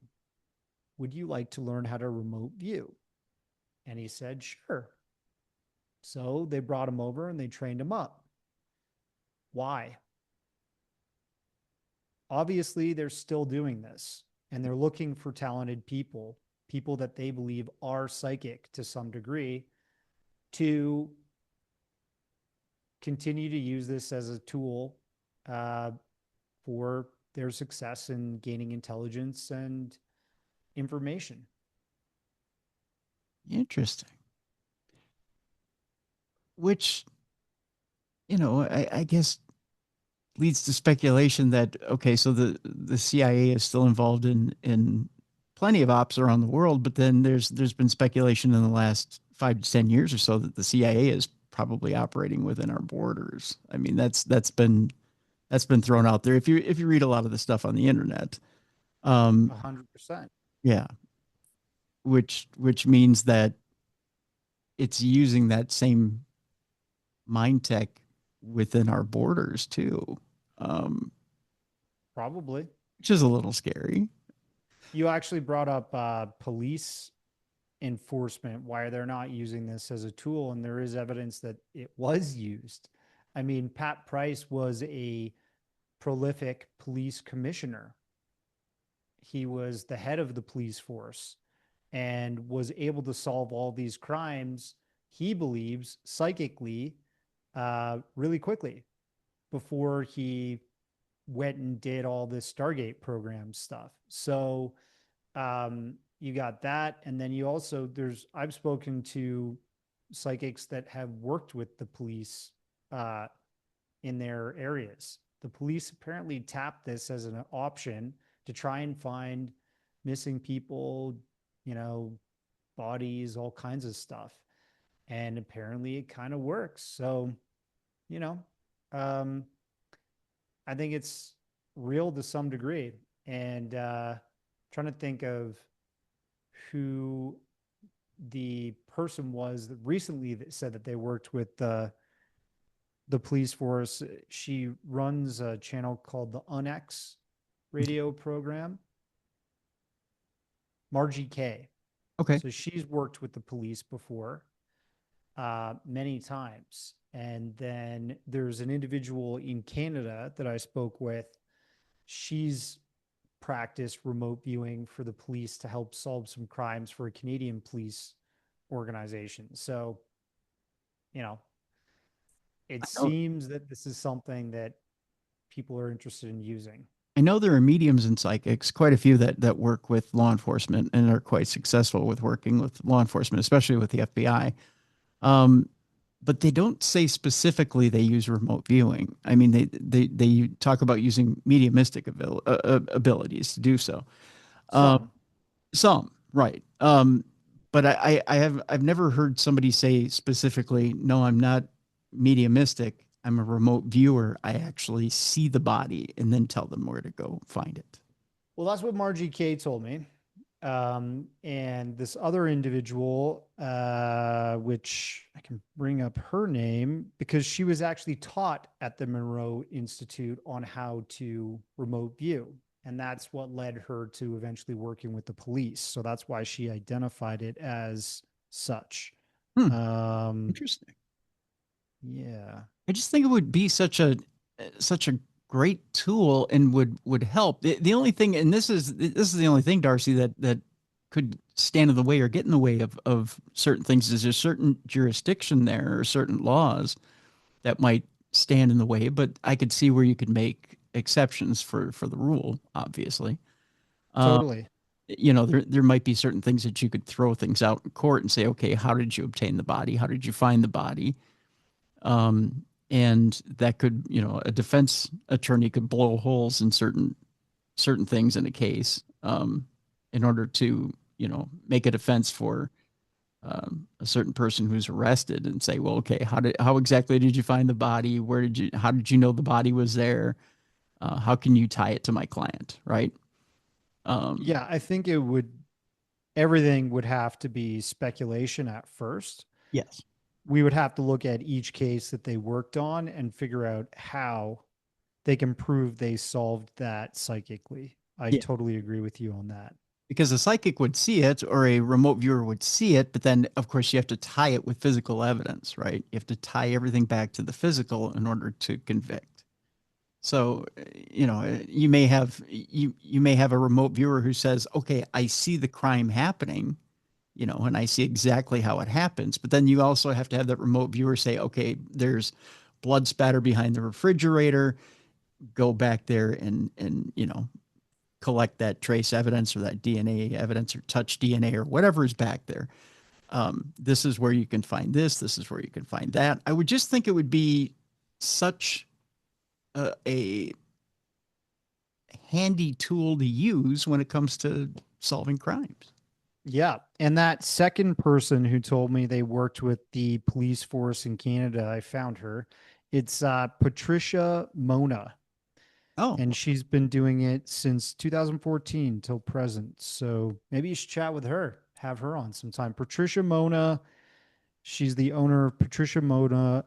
"Would you like to learn how to remote view?" And he said, "Sure." So they brought him over and they trained him up. Why? Obviously, they're still doing this and they're looking for talented people, people that they believe are psychic to some degree, to continue to use this as a tool for their success in gaining intelligence and information. Interesting. Which, I guess leads to speculation that, okay, so the CIA is still involved in plenty of ops around the world, but then there's been speculation in the last 5 to 10 years or so that the CIA is probably operating within our borders. I mean, that's been that's been thrown out there. If you read a lot of the stuff on the internet, um, 100%. yeah, which means that it's using that same mind tech within our borders too, um, Probably. which is a little scary. You actually brought up police enforcement, why they're not using this as a tool. And there is evidence that it was used. I mean, Pat Price was a prolific police commissioner. He was the head of the police force and was able to solve all these crimes, he believes, psychically, really quickly before he went and did all this Stargate program stuff. So you got that. And then you also, I've spoken to psychics that have worked with the police uh, in their areas. The police apparently tapped this as an option to try and find missing people, you know, bodies, all kinds of stuff. And apparently it kind of works. So, you know, um, I think it's real to some degree. And trying to think of who the person was that recently that said that they worked with the police force. She runs a channel called the Unex radio program. Margie K. Okay. So she's worked with the police before many times. And then there's an individual in Canada that I spoke with. She's practiced remote viewing for the police to help solve some crimes for a Canadian police organization. So, you know, it I know, seems that this is something that people are interested in using. I know there are mediums and psychics, quite a few that work with law enforcement and are quite successful with working with law enforcement, especially with the FBI. Um, but they don't say specifically they use remote viewing. I mean, they talk about using mediumistic abilities to do so. Um, Some. some, right. But I've never heard somebody say specifically, no, I'm not mediumistic. I'm a remote viewer. I actually see the body and then tell them where to go find it. Well, that's what Margie K told me. And this other individual, which I can bring up her name because she was actually taught at the Monroe Institute on how to remote view. And that's what led her to eventually working with the police. So that's why she identified it as such. Hmm, Um, interesting. yeah. I just think it would be such a great tool and would help. The only thing, and this is the only thing, Darcy, that could stand in the way or get in the way of certain things is there's certain jurisdiction there or certain laws that might stand in the way. But I could see where you could make exceptions for the rule, obviously. Um, Totally. there might be certain things that you could throw things out in court and say, okay, how did you obtain the body? How did you find the body? And that could, a defense attorney could blow holes in certain things in a case, in order to, make a defense for a certain person who's arrested and say, well, okay, how exactly did you find the body? How did you know the body was there? How can you tie it to my client? Right. Um, Yeah, I think everything would have to be speculation at first. yes. We would have to look at each case that they worked on and figure out how they can prove they solved that psychically. I Yeah. totally agree with you on that. Because a psychic would see it or a remote viewer would see it, but then of course you have to tie it with physical evidence, right? You have to tie everything back to the physical in order to convict. So, you may have a remote viewer who says, "Okay, I see the crime happening, and I see exactly how it happens." But then you also have to have that remote viewer say, "Okay, there's blood spatter behind the refrigerator. Go back there and collect that trace evidence or that DNA evidence or touch DNA or whatever is back there. This is where you can find this. This is where you can find that." I would just think it would be such a handy tool to use when it comes to solving crimes. Yeah. And that second person who told me they worked with the police force in Canada, I found her. It's Patricia Mona. Oh, and she's been doing it since 2014 till present. So maybe you should chat with her, have her on sometime. Patricia Mona, she's the owner of Patricia Mona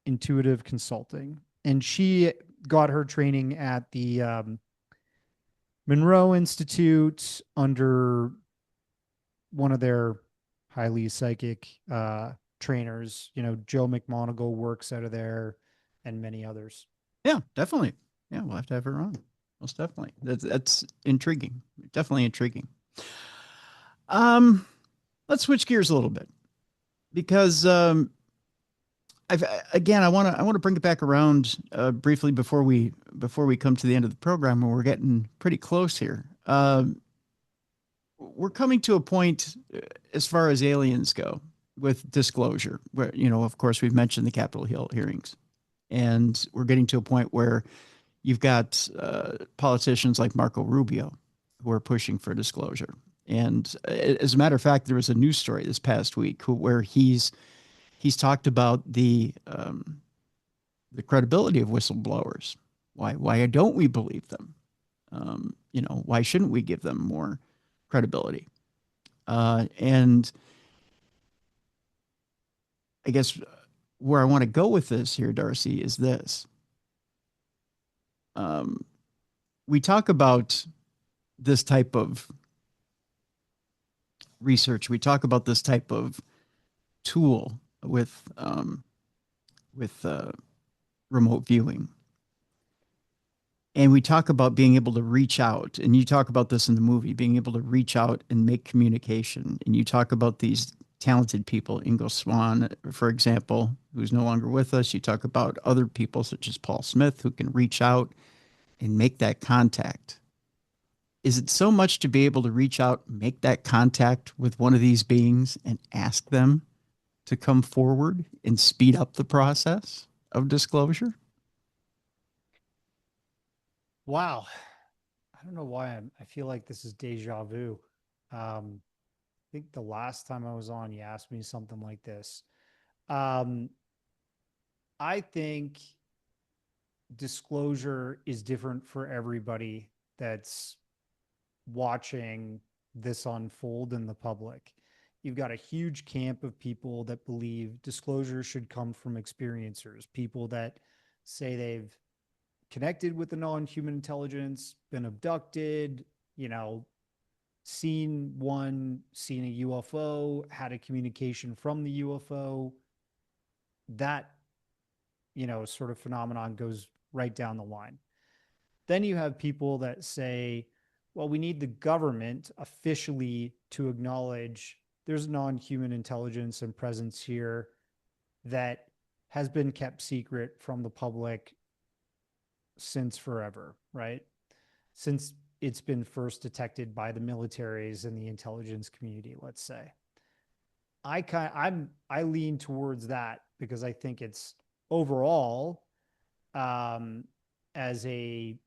Intuitive Consulting, and she got her training at the Monroe Institute under one of their highly psychic trainers. You know, Joe McMonagle works out of there, and many others. yeah, definitely. Yeah, we'll have to have her on. Most definitely. That's intriguing. Definitely intriguing. Um, let's switch gears a little bit because I've again I want to bring it back around briefly before we come to the end of the program, and we're getting pretty close here. We're coming to a point as far as aliens go with disclosure, where of course we've mentioned the Capitol Hill hearings, and we're getting to a point where you've got politicians like Marco Rubio who are pushing for disclosure. And as a matter of fact, there was a news story this past week where he's talked about the credibility of whistleblowers. Why don't we believe them? Why shouldn't we give them more credibility? And I guess where I want to go with this here, Darcy, is this. Um, we talk about this type of research. We talk about this type of tool with remote viewing, and we talk about being able to reach out. And you talk about this in the movie, being able to reach out and make communication. And you talk about these talented people, Ingoswann, for example, who's no longer with us. You talk about other people such as Paul Smith who can reach out and make that contact. Is it so much to be able to reach out, make that contact with one of these beings and ask them to come forward and speed up the process of disclosure? Wow. I don't know why I feel like this is deja vu. I think the last time I was on, you asked me something like this. Um, I think disclosure is different for everybody that's watching this unfold in the public. You've got a huge camp of people that believe disclosure should come from experiencers, people that say they've connected with the non-human intelligence, been abducted, you know, seen a UFO, had a communication from the UFO. That, sort of phenomenon goes right down the line. Then you have people that say, well, we need the government officially to acknowledge there's non-human intelligence and presence here that has been kept secret from the public since forever, right? Since it's been first detected by the militaries and the intelligence community, let's say. I lean towards that because I think it's overall, um, as a,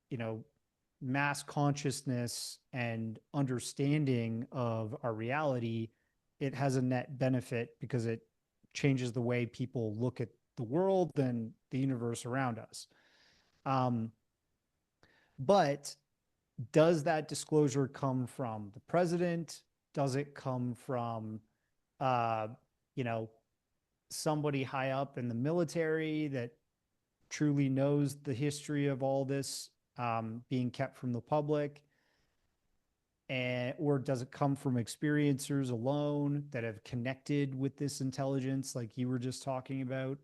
you know mass consciousness and understanding of our reality, it has a net benefit because it changes the way people look at the world and the universe around us. Um, but does that disclosure come from the president? Does it come from, uh, you know, somebody high up in the military that truly knows the history of all this, being kept from the public? Or does it come from experiencers alone that have connected with this intelligence, like you were just talking about?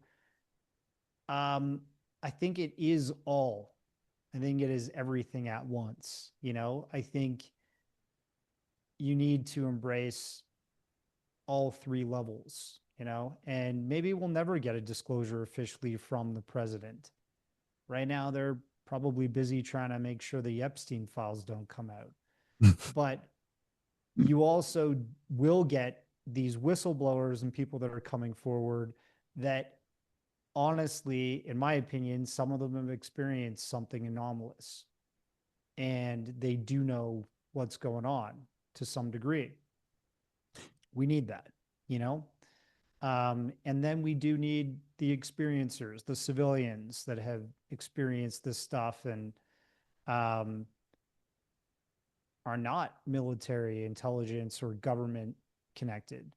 Um, I think it is all. I think it is everything at once. I think you need to embrace all three levels, and maybe we'll never get a disclosure officially from the president. Right now, they're probably busy trying to make sure the Epstein files don't come out. But you also will get these whistleblowers and people that are coming forward that, honestly, in my opinion, some of them have experienced something anomalous and they do know what's going on to some degree. We need that, you know? And then we do need the experiencers, the civilians that have experienced this stuff and um, are not military intelligence or government connected,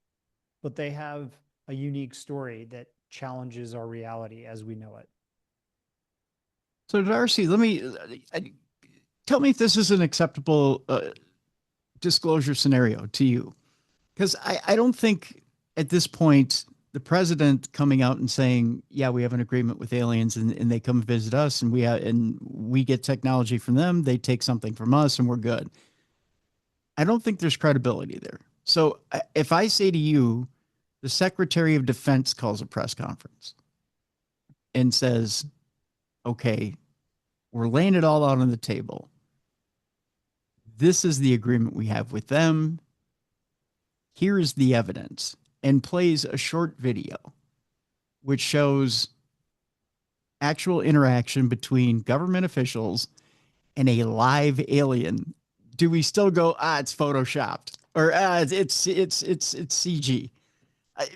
but they have a unique story that challenges our reality as we know it. So, Darcy, let me tell me if this is an acceptable disclosure scenario to you, because I don't think at this point the president coming out and saying, "Yeah, we have an agreement with aliens, and they come visit us, and we get technology from them, they take something from us, and we're good." I don't think there's credibility there. So, if I say to you, the Secretary of Defense calls a press conference and says, "Okay, we're laying it all out on the table. This is the agreement we have with them. Here is the evidence," and plays a short video which shows actual interaction between government officials and a live alien. Do we still go, it's photoshopped, or it's CG? I,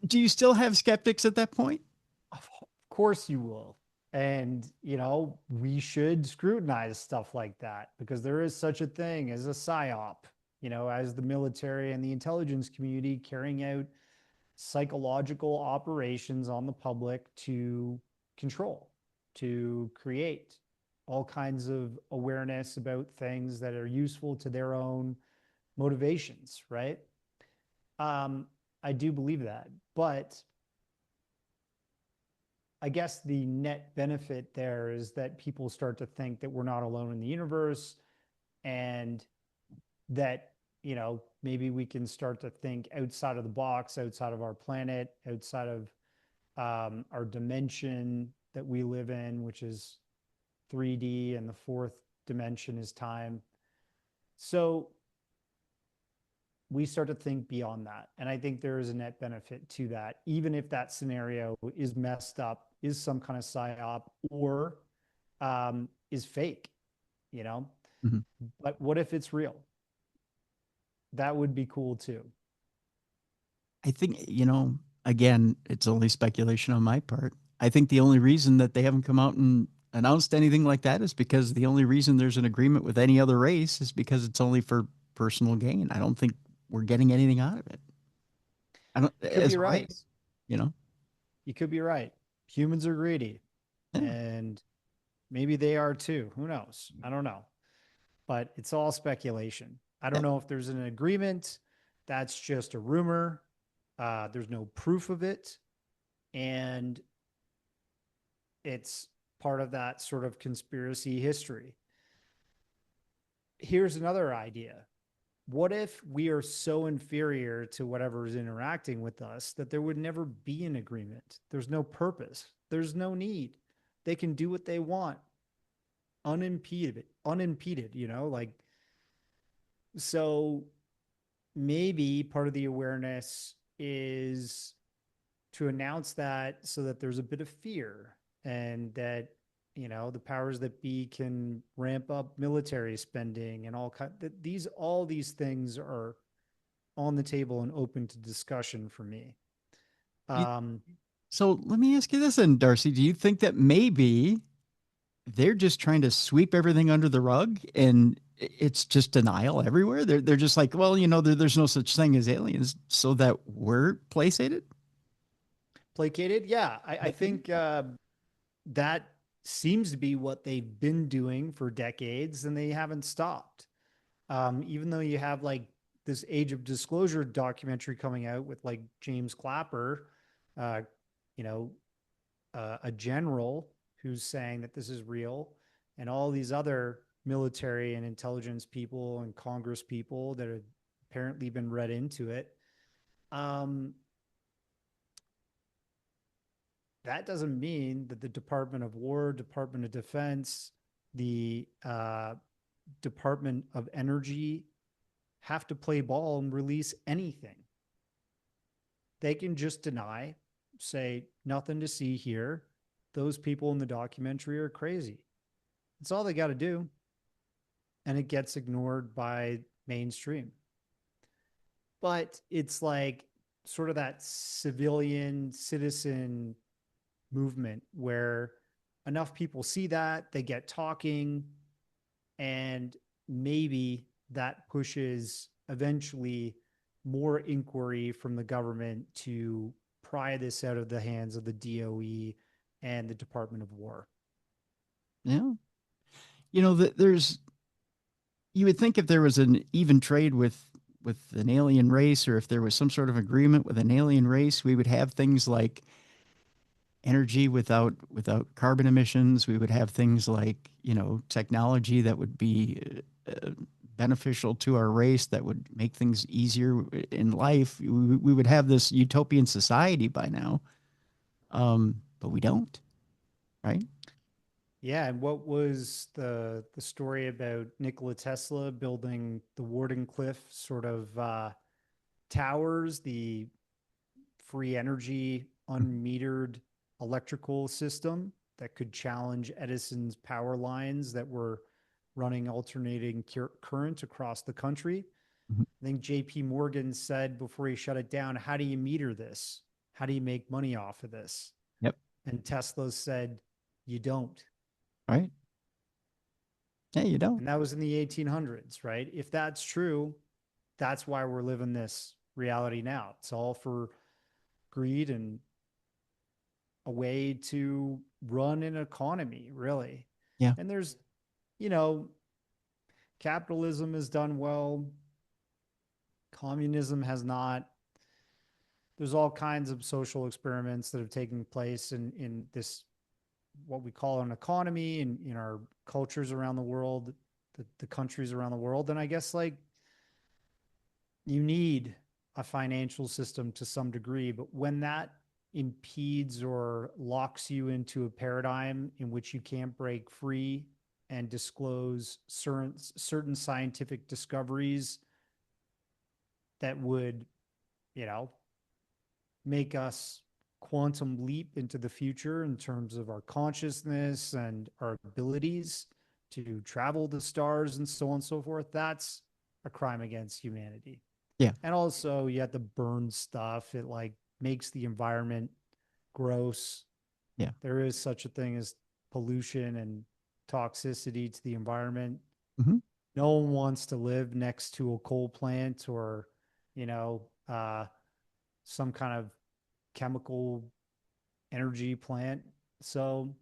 do you still have skeptics at that point? Of course you will. And, we should scrutinize stuff like that because there is such a thing as a psyop, as the military and the intelligence community carrying out psychological operations on the public to control, to create all kinds of awareness about things that are useful to their own motivations, right? I do believe that. But I guess the net benefit there is that people start to think that we're not alone in the universe and that, maybe we can start to think outside of the box, outside of our planet, outside of our dimension that we live in, which is 3D, and the fourth dimension is time. So we start to think beyond that. And I think there is a net benefit to that, even if that scenario is messed up, is some kind of psyop, or is fake, you know? Mm-hmm. But what if it's real? That would be cool too. I think, again, it's only speculation on my part. I think the only reason that they haven't come out and announced anything like that is because the only reason there's an agreement with any other race is because it's only for personal gain. I don't think we're getting anything out of it. I don't, You could be as a right. race, you know? You could be right. Humans are greedy, Yeah. and maybe they are too. Who knows? I don't know. But it's all speculation. I don't Yeah. know if there's an agreement. That's just a rumor. There's no proof of it. And it's part of that sort of conspiracy history. Here's another idea. What if we are so inferior to whatever is interacting with us that there would never be an agreement? There's no purpose. There's no need. They can do what they want unimpeded, like, so maybe part of the awareness is to announce that so that there's a bit of fear and that the powers that be can ramp up military spending and all these things are on the table and open to discussion for me. You, um so let me ask you this then, Darcy. Do you think that maybe they're just trying to sweep everything under the rug and it's just denial everywhere? They're just like, well, there's no such thing as aliens, so that we're placated? Placated, yeah. I think that seems to be what they've been doing for decades and they haven't stopped. Even though you have like this Age of Disclosure documentary coming out with like James Clapper, uh, you know, a general who's saying that this is real, and all these other military and intelligence people and Congress people that have apparently been read into it. Um, that doesn't mean that the Department of War, Department of Defense, the Department of Energy have to play ball and release anything. They can just deny, say, nothing to see here. Those people in the documentary are crazy. That's all they got to do. And it gets ignored by mainstream. But it's like sort of that civilian citizen movement where enough people see that, they get talking, and maybe that pushes eventually more inquiry from the government to pry this out of the hands of the DOE and the Department of War. Yeah. There's, you would think if there was an even trade with an alien race, or if there was some sort of agreement with an alien race, we would have things like energy without carbon emissions. We would have things like, technology that would be beneficial to our race, that would make things easier in life. We would have this utopian society by now, but we don't, right? Yeah, and what was the story about Nikola Tesla building the Wardenclyffe sort of towers, the free energy unmetered electrical system that could challenge Edison's power lines that were running alternating current across the country? Mhm. I think JP Morgan said before he shut it down, how do you meter this? How do you make money off of this? Yep. And Tesla said, you don't. Right. Yeah, you don't. And that was in the 1800s, right? If that's true, that's why we're living this reality now. It's all for greed and a way to run an economy, really. Yeah. And there's, you know, capitalism has done well, communism has not. There's all kinds of social experiments that have taken place in this, what we call an economy, in our cultures around the world, the countries around the world. And I guess like you need a financial system to some degree, but when that impedes or locks you into a paradigm in which you can't break free and disclose certain scientific discoveries that would, you know, make us quantum leap into the future in terms of our consciousness and our abilities to travel the stars and so on and so forth, that's a crime against humanity. Yeah. And also you have to burn stuff. It like makes the environment gross. Yeah. There is such a thing as pollution and toxicity to the environment. Hmm. No one wants to live next to a coal plant or, you know, some kind of chemical energy plant. So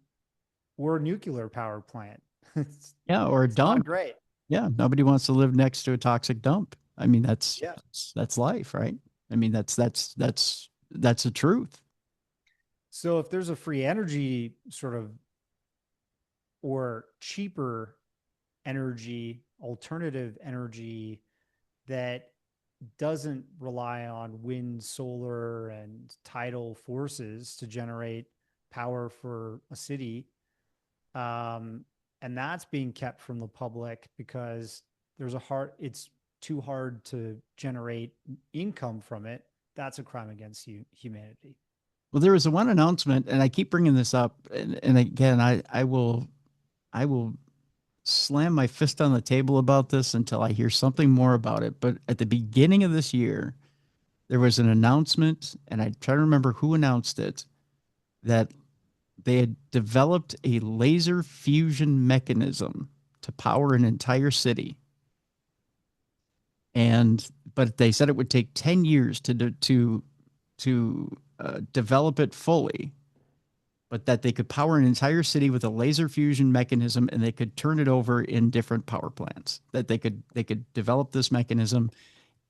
we're a nuclear power plant. it's, Yeah. Or a it's not dump. great. Yeah. Nobody wants to live next to a toxic dump. I mean, Yeah. that's life, right? I mean, that's the truth. So if there's a free energy sort of or cheaper energy, alternative energy that doesn't rely on wind, solar, and tidal forces to generate power for a city. And that's being kept from the public because it's too hard to generate income from it. That's a crime against humanity. Well, there was a one announcement, and I keep bringing this up, and again, I will slam my fist on the table about this until I hear something more about it. But at the beginning of this year, there was an announcement, and I try to remember who announced it, that they had developed a laser fusion mechanism to power an entire city. And but they said it would take 10 years to develop it fully, but that they could power an entire city with a laser fusion mechanism, and they could turn it over in different power plants. That they could develop this mechanism,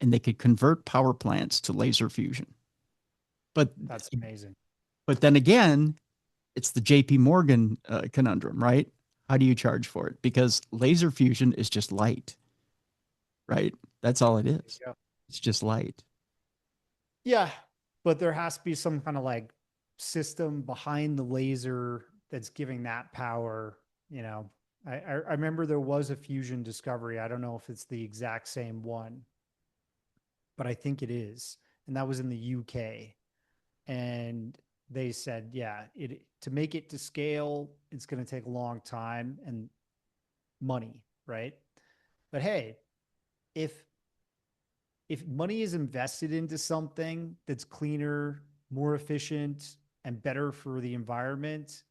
and they could convert power plants to laser fusion. But That's amazing. but then again, it's the JP Morgan conundrum, right? How do you charge for it? Because laser fusion is just light, right? That's all it is. Yeah. It's just light. Yeah. But there has to be some kind of like system behind the laser that's giving that power. You know, I remember there was a fusion discovery. I don't know if it's the exact same one, but I think it is. And that was in the UK. And they said, yeah, it to make it to scale, it's going to take a long time and money, right? But hey, if if money is invested into something that's cleaner, more efficient, and better for the environment,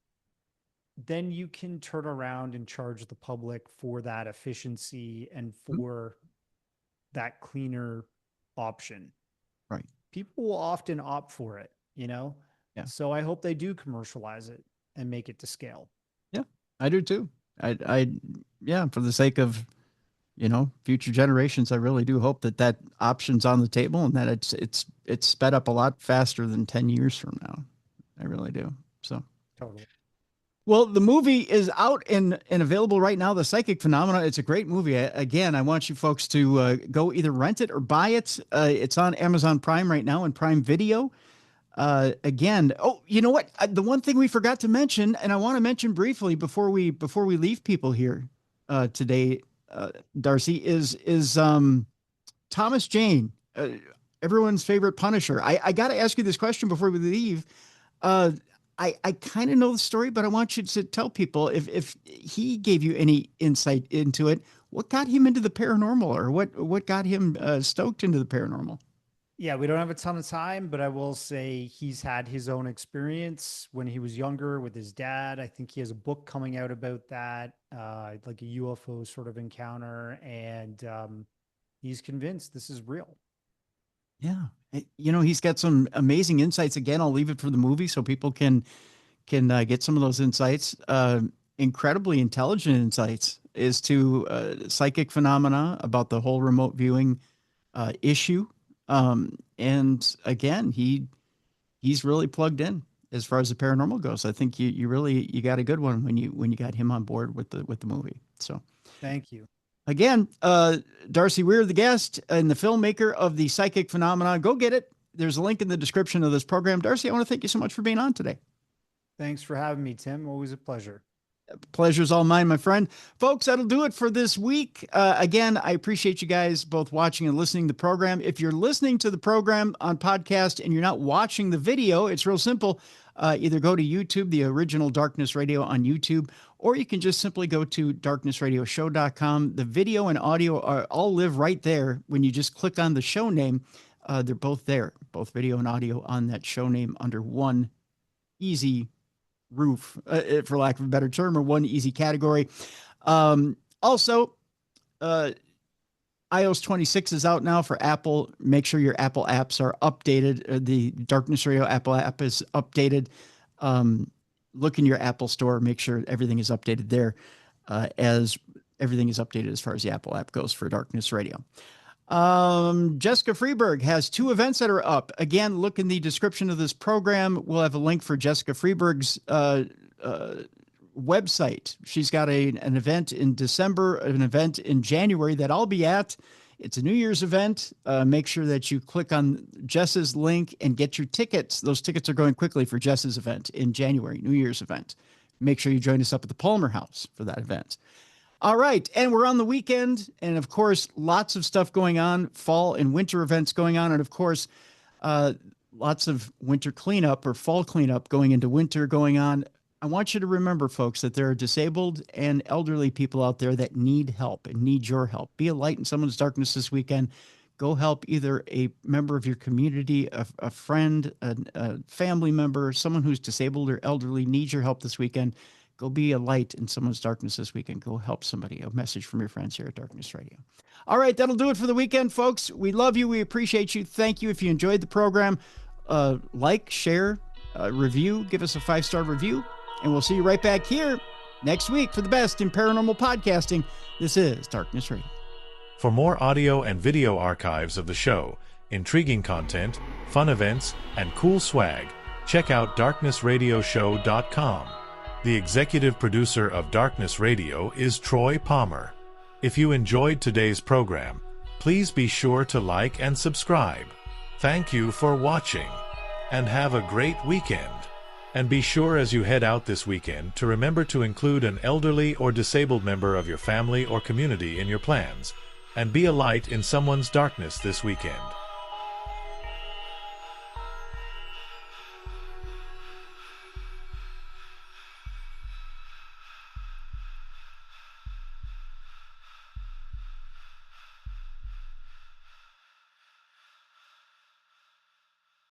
then you can turn around and charge the public for that efficiency and for that cleaner option. Right. People will often opt for it, you know? Yeah. So I hope they do commercialize it and make it to scale. Yeah, I do too. Yeah, for the sake of, future generations, I really do hope that option's on the table and that it's sped up a lot faster than 10 years from now. I really do. So totally. Well, the movie is out and available right now, The Psychic Phenomena. It's a great movie. Again, I want you folks to go either rent it or buy it. It's on Amazon Prime right now and Prime Video. Again, you know what? The one thing we forgot to mention, and I want to mention briefly before we leave people here today, Darcy, is Thomasjane, everyone's favorite Punisher. I got to ask you this question before we leave. I kind of know the story, but I want you to tell people if he gave you any insight into it, what got him into the paranormal, or what got him stoked into the paranormal? Yeah, we don't have a ton of time, but I will say he's had his own experience when he was younger with his dad. I think he has a book coming out about that, like a UFO sort of encounter, and he's convinced this is real. Yeah. He's got some amazing insights. Again, I'll leave it for the movie so people can get some of those insights. Incredibly intelligent insights as to psychic phenomena, about the whole remote viewing issue. And again, he's really plugged in as far as the paranormal goes. I think you got a good one when you got him on board with the movie. So thank you. Again, Darcy Weir, the guest and the filmmaker of The Psychic Phenomenon. Go get it. There's a link in the description of this program. Darcy, I want to thank you so much for being on today. Thanks for having me, Tim. Always a pleasure. Pleasure's all mine, my friend. Folks, that'll do it for this week. Again, I appreciate you guys both watching and listening to the program. If you're listening to the program on podcast and you're not watching the video, it's real simple. Either go to YouTube, the original Darkness Radio on YouTube, or you can just simply go to darknessradioshow.com. The video and audio all live right there. When you just click on the show name, they're both there, both video and audio on that show name under one easy roof, for lack of a better term, or one easy category. Also, iOS 26 is out now for Apple. Make sure your Apple apps are updated. The Darkness Radio Apple app is updated. Look in your Apple store. Make sure everything is updated there, as everything is updated as far as the Apple app goes for Darkness Radio. Jessica Freeberg has 2 events that are up. Again, look in the description of this program. We'll have a link for Jessica Freeberg's website. She's got an event in December, an event in January that I'll be at. It's a New Year's event. Make sure that you click on Jess's link and get your tickets. Those tickets are going quickly for Jess's event in January, New Year's event. Make sure you join us up at the Palmer House for that event. All right. And we're on the weekend. And of course, lots of stuff going on, fall and winter events going on. And of course, lots of winter cleanup or fall cleanup going into winter going on. I want you to remember, folks, that there are disabled and elderly people out there that need help and need your help. Be a light in someone's darkness this weekend. Go help either a member of your community, a friend, a family member, someone who's disabled or elderly needs your help this weekend. Go be a light in someone's darkness this weekend. Go help somebody. A message from your friends here at Darkness Radio. All right, that'll do it for the weekend, folks. We love you. We appreciate you. Thank you. If you enjoyed the program, like, share, review, give us a 5-star review. And we'll see you right back here next week for the best in paranormal podcasting. This is Darkness Radio. For more audio and video archives of the show, intriguing content, fun events, and cool swag, check out darknessradioshow.com. The executive producer of Darkness Radio is Troy Palmer. If you enjoyed today's program, please be sure to like and subscribe. Thank you for watching, and have a great weekend. And be sure as you head out this weekend to remember to include an elderly or disabled member of your family or community in your plans, and be a light in someone's darkness this weekend.